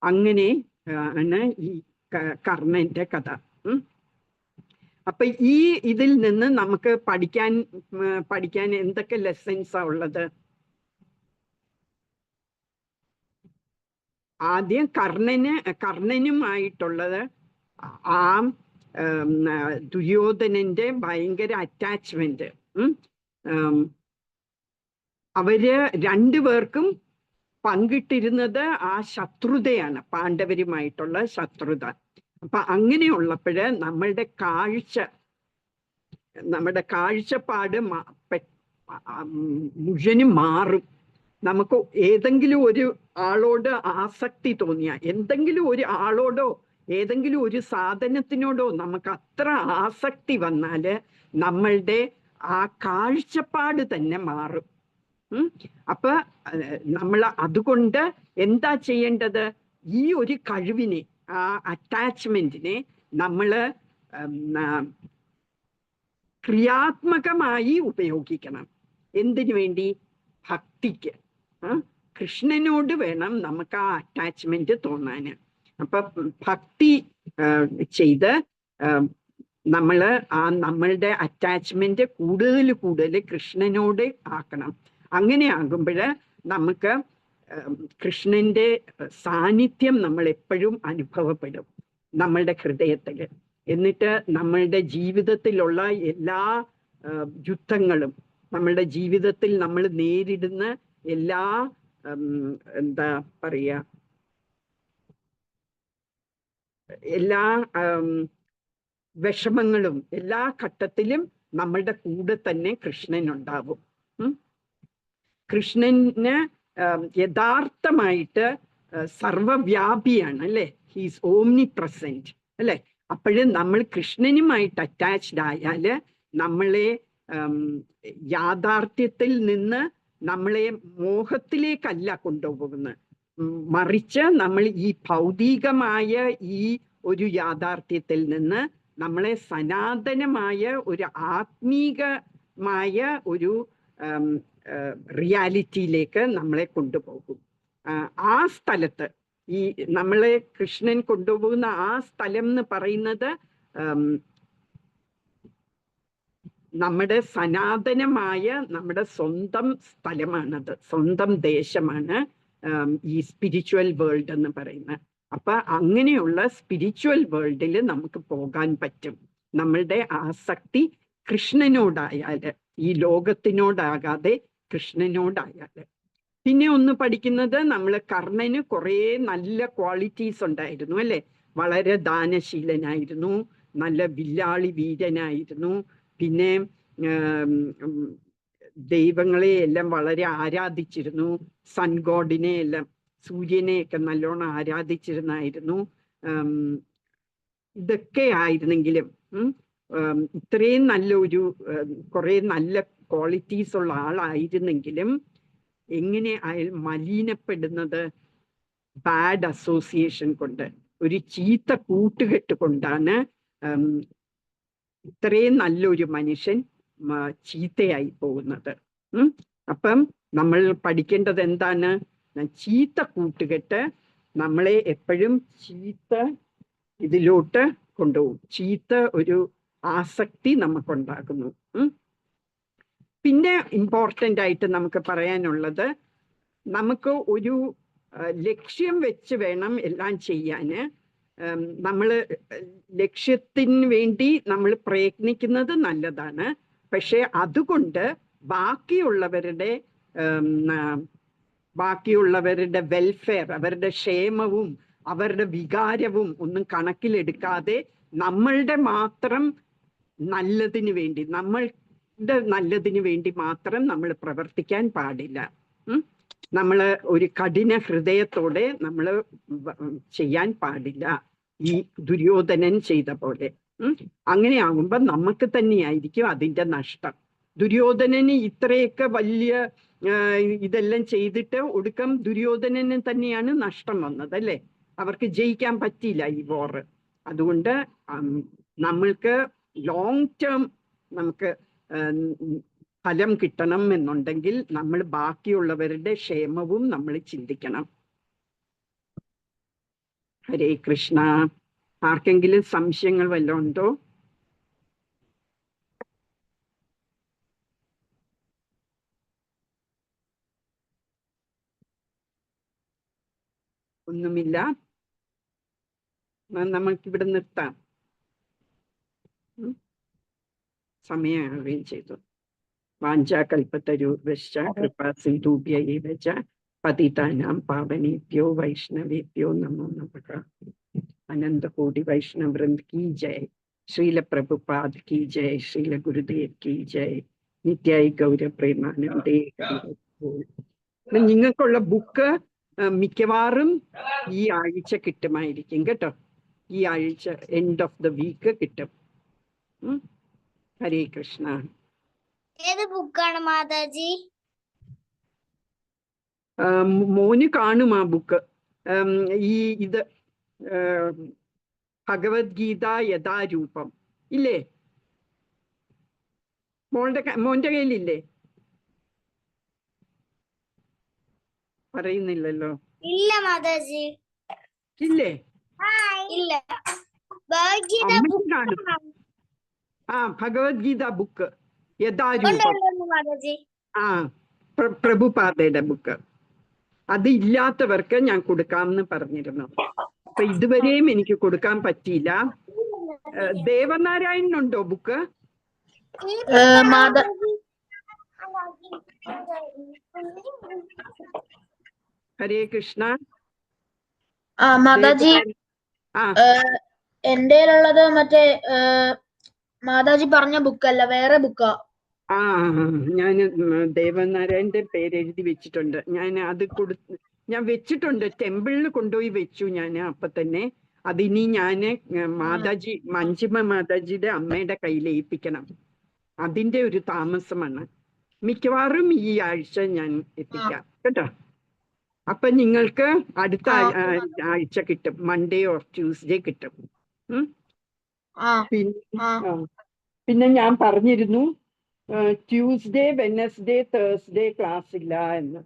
അങ്ങനെ ആണ് ഈ കർണന്റെ കഥ. അപ്പൊ ഈ ഇതിൽ നിന്ന് നമുക്ക് പഠിക്കാൻ എന്തൊക്കെ ലെസൺസാ ഉള്ളത്? ആദ്യം കർണനുമായിട്ടുള്ളത് ആ ദുര്യോധനന്റെ ഭയങ്കര അറ്റാച്ച്മെന്റ്. അവര് രണ്ടുപേർക്കും പങ്കിട്ടിരുന്നത് ആ ശത്രുതയാണ്, പാണ്ഡവരുമായിട്ടുള്ള ശത്രുത. അപ്പൊ അങ്ങനെയുള്ളപ്പോഴ് നമ്മുടെ കാഴ്ചപ്പാട് മുഴുവനും മാറും. നമുക്ക് ഏതെങ്കിലും ഒരു ആളോട് ആസക്തി തോന്നിയ, എന്തെങ്കിലും ഒരു ആളോടോ ഏതെങ്കിലും ഒരു സാധനത്തിനോടോ നമുക്ക് അത്ര ആസക്തി വന്നാല് നമ്മളുടെ ആ കാഴ്ചപ്പാട് തന്നെ മാറും. അപ്പൊ നമ്മൾ അതുകൊണ്ട് എന്താ ചെയ്യേണ്ടത്? ഈ ഒരു കഴിവിനെ, ആ അറ്റാച്ച്മെന്റിനെ നമ്മള് ക്രിയാത്മകമായി ഉപയോഗിക്കണം. എന്തിനു വേണ്ടി? ഭക്തിക്ക്. കൃഷ്ണനോട് വേണം നമുക്ക് ആ അറ്റാച്ച്മെന്റ് തോന്നാന്. അപ്പൊ ഭക്തി ചെയ്ത് നമ്മള് നമ്മളുടെ അറ്റാച്ച്മെന്റ് കൂടുതൽ കൃഷ്ണനോട് ആക്കണം. അങ്ങനെ ആകുമ്പോഴ് നമുക്ക് കൃഷ്ണന്റെ സാന്നിധ്യം നമ്മൾ എപ്പോഴും അനുഭവപ്പെടും നമ്മളുടെ ഹൃദയത്തില്. എന്നിട്ട് നമ്മളുടെ ജീവിതത്തിലുള്ള എല്ലാ യുദ്ധങ്ങളും, നമ്മളുടെ ജീവിതത്തിൽ നമ്മൾ നേരിടുന്ന എല്ലാ എന്താ പറയാ, എല്ലാ വിഷമങ്ങളും എല്ലാ ഘട്ടത്തിലും നമ്മളുടെ കൂടെ തന്നെ കൃഷ്ണൻ ഉണ്ടാവും. കൃഷ്ണന് യഥാർത്ഥമായിട്ട് സർവവ്യാപിയാണ്, അല്ലെ? ഹീസ് ഓംനി പ്രസന്റ്, അല്ലെ? അപ്പോഴും നമ്മൾ കൃഷ്ണനുമായിട്ട് അറ്റാച്ച്ഡ് ആയാല് നമ്മളെ യാഥാർത്ഥ്യത്തിൽ നിന്ന് നമ്മളെ മോഹത്തിലേക്കല്ല കൊണ്ടുപോകുന്നത്, മറിച്ച് നമ്മൾ ഈ ഭൗതികമായ ഈ ഒരു യാഥാർത്ഥ്യത്തിൽ നിന്ന് നമ്മളെ സനാതനമായ ഒരു ആത്മീകമായ ഒരു റിയാലിറ്റിയിലേക്ക് നമ്മളെ കൊണ്ടുപോകും. ആ സ്ഥലത്ത് ഈ നമ്മളെ കൃഷ്ണൻ കൊണ്ടുപോകുന്ന ആ സ്ഥലം എന്ന് പറയുന്നത് നമ്മുടെ സനാതനമായ നമ്മുടെ സ്വന്തം സ്ഥലമാണത്, സ്വന്തം ദേശമാണ് ഈ സ്പിരിച്വൽ വേൾഡ് എന്ന് പറയുന്നത്. അപ്പൊ അങ്ങനെയുള്ള സ്പിരിച്വൽ വേൾഡിൽ നമുക്ക് പോകാൻ പറ്റും. നമ്മളുടെ ആസക്തി കൃഷ്ണനോടായാല്, ഈ ലോകത്തിനോടാകാതെ കൃഷ്ണനോടായാല്. പിന്നെ ഒന്ന് പഠിക്കുന്നത്, കർണന് കുറേ നല്ല ക്വാളിറ്റീസ് ഉണ്ടായിരുന്നു, അല്ലെ? വളരെ ദാനശീലനായിരുന്നു, നല്ല വില്ലാളി വീരനായിരുന്നു, പിന്നെ ദൈവങ്ങളെ എല്ലാം വളരെ ആരാധിച്ചിരുന്നു, സൺ ഗോഡിനെ എല്ലാം, സൂര്യനെയൊക്കെ നല്ലോണം ആരാധിച്ചിരുന്നായിരുന്നു. ഇതൊക്കെ ആയിരുന്നെങ്കിലും ഇത്രയും നല്ലൊരു കുറെ നല്ല ക്വാളിറ്റീസ് ഉള്ള ആളായിരുന്നെങ്കിലും എങ്ങനെ അയാൾ മലിനപ്പെടുന്നത്? ബാഡ് അസോസിയേഷൻ കൊണ്ട്, ഒരു ചീത്ത കൂട്ടുകെട്ട് കൊണ്ടാണ് ഇത്രയും നല്ലൊരു മനുഷ്യൻ ചീത്തയായി പോകുന്നത്. അപ്പം നമ്മൾ പഠിക്കേണ്ടത് എന്താണ്? ചീത്ത കൂട്ടുകെട്ട് നമ്മളെ എപ്പോഴും ചീത്ത ഇതിലോട്ട് കൊണ്ടുപോകും, ചീത്ത ഒരു ആസക്തി നമുക്കുണ്ടാകുന്നു. പിന്നെ ഇമ്പോർട്ടൻ്റ് ആയിട്ട് നമുക്ക് പറയാനുള്ളത്, നമുക്ക് ഒരു ലക്ഷ്യം വെച്ച് വേണം എല്ലാം ചെയ്യാന്. നമ്മൾ ലക്ഷ്യത്തിന് വേണ്ടി നമ്മൾ പ്രയത്നിക്കുന്നത് നല്ലതാണ്. പക്ഷെ അതുകൊണ്ട് ബാക്കിയുള്ളവരുടെ വെൽഫെയർ, അവരുടെ ക്ഷേമവും അവരുടെ വികാരവും ഒന്നും കണക്കിലെടുക്കാതെ നമ്മളുടെ മാത്രം നല്ലതിന് വേണ്ടി, നമ്മളുടെ നല്ലതിന് വേണ്ടി മാത്രം നമ്മൾ പ്രവർത്തിക്കാൻ പാടില്ല. നമ്മൾ ഒരു കഠിന ഹൃദയത്തോടെ നമ്മൾ ചെയ്യാൻ പാടില്ല, ഈ ദുര്യോധനൻ ചെയ്ത പോലെ. അങ്ങനെ ആകുമ്പോൾ നമുക്ക് തന്നെയായിരിക്കും അതിൻ്റെ നഷ്ടം. ദുര്യോധനന് ഇത്രയൊക്കെ വലിയ ഇതെല്ലാം ചെയ്തിട്ട് ഒടുക്കം ദുര്യോധനന് തന്നെയാണ് നഷ്ടം വന്നത്, അല്ലേ? അവർക്ക് ജയിക്കാൻ പറ്റിയില്ല ഈ വാറ്. അതുകൊണ്ട് നമ്മൾക്ക് ലോങ് ടേം നമുക്ക് ഫലം കിട്ടണം എന്നുണ്ടെങ്കിൽ നമ്മൾ ബാക്കിയുള്ളവരുടെ ക്ഷേമവും നമ്മൾ ചിന്തിക്കണം. ഹരേ കൃഷ്ണ. ആർക്കെങ്കിലും സംശയങ്ങൾ വല്ലതും ഉണ്ടോ? ഒന്നുമില്ല. നമ്മൾക്കിവിടെ നിർത്താം, സമയമാവുകയും ചെയ്തു. വാഞ്ചാകൽപതരുശ്ച കൃപാ സിന്ധുഭ്യൈവ ച പതിതാനാം പാവനേഭ്യോ വൈഷ്ണവേഭ്യോ നമോ നമഃ. अनंत कोटि वैष्णव वृंद की जय. श्रील प्रभुपाद की जय. श्रील गुरुदेव की जय. നിത്യായി ഗൗര പ്രേമാനന്ദേ. നിങ്ങൾക്കുള്ള ബുക്ക് മിക്കവാറും ഈ ആഴ്ച കിട്ടുമായിരിക്കും കേട്ടോ. ഈ ആഴ്ച എൻഡ് ഓഫ് ദ വീക്ക് കിട്ടും. ഹരേ കൃഷ്ണ. ഏത് ബുക്കാണ് മാതാജി? മോന് കാണും ആ ബുക്ക്. ഇത് ഭഗവത്ഗീത യഥാരൂപം ഇല്ലേ? മോന്റെ കയ്യിലില്ലേ? പറയുന്നില്ലല്ലോ. ഇല്ല മാതാജി. ഇല്ലേ? ഇല്ല. കാണും. ആ ഭഗവത്ഗീത ബുക്ക് യഥാരൂപം. ആ പ്രഭുപാദയുടെ ബുക്ക്. അത് ഇല്ലാത്തവർക്ക് ഞാൻ കൊടുക്കാമെന്ന് പറഞ്ഞിരുന്നു. അപ്പൊ ഇതുവരെയും എനിക്ക് കൊടുക്കാൻ പറ്റിയില്ല. ദേവനാരായണനുണ്ടോ ബുക്ക്? ഹരേ കൃഷ്ണ. മാതാജി, എന്റെ ഉള്ളത് മറ്റേ മാതാജി പറഞ്ഞ ബുക്കല്ല, വേറെ ബുക്കാ. ഞാൻ ദേവനാരായണന്റെ പേര് എഴുതി വെച്ചിട്ടുണ്ട്. ഞാൻ വെച്ചിട്ടുണ്ട്. ടെമ്പിളിൽ കൊണ്ടുപോയി വെച്ചു ഞാൻ. അപ്പൊ തന്നെ അതിനി ഞാന് മാതാജി മഞ്ജിമ മാതാജിയുടെ അമ്മയുടെ കയ്യിൽ ഏൽപ്പിക്കണം. അതിന്റെ ഒരു താമസമാണ്. മിക്കവാറും ഈ ആഴ്ച ഞാൻ എത്തിക്കാം കേട്ടോ. അപ്പൊ നിങ്ങൾക്ക് അടുത്ത ആഴ്ച കിട്ടും. മൺഡേ ഓർ ട്യൂസ്ഡേ കിട്ടും. പിന്നെ ഞാൻ പറഞ്ഞിരുന്നു ട്യൂസ്ഡേ വെനസ്ഡേ തേഴ്സ്ഡേ ക്ലാസ് ഇല്ല എന്ന്.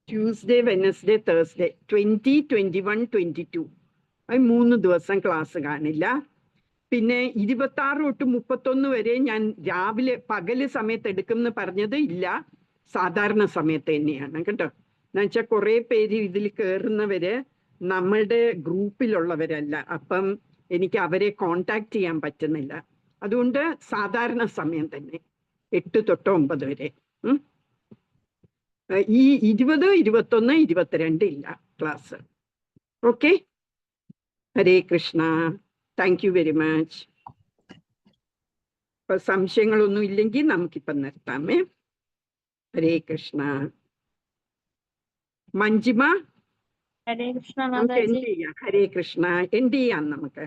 ട്യൂസ്ഡേ വെനസ്ഡേ തേഴ്സ്ഡേ 20, 21, 22 അത് 3 ദിവസം ക്ലാസ് കാണില്ല. പിന്നെ 26 തൊട്ട് 31 വരെ ഞാൻ രാവിലെ പകല് സമയത്ത് എടുക്കുമെന്ന് പറഞ്ഞത് ഇല്ല, സാധാരണ സമയത്ത് തന്നെയാണ് കേട്ടോ. എന്നുവെച്ചാൽ കുറെ പേര് ഇതിൽ കയറുന്നവര് നമ്മളുടെ ഗ്രൂപ്പിലുള്ളവരല്ല. അപ്പം എനിക്ക് അവരെ കോണ്ടാക്ട് ചെയ്യാൻ പറ്റുന്നില്ല. അതുകൊണ്ട് സാധാരണ സമയം തന്നെ 8 തൊട്ട് 9 വരെ. ഈ 20, 21, 22 ഇല്ല class. Okay. Hare Krishna. Thank you very much. ഇപ്പൊ സംശയങ്ങളൊന്നും ഇല്ലെങ്കിൽ നമുക്കിപ്പം നിർത്താമേ. ഹരേ കൃഷ്ണ. മഞ്ജിമ, ഹരേ കൃഷ്ണ നമുക്ക് എന്ത് ചെയ്യാം? ഹരേ കൃഷ്ണ. എന്ത് ചെയ്യാം നമുക്ക്?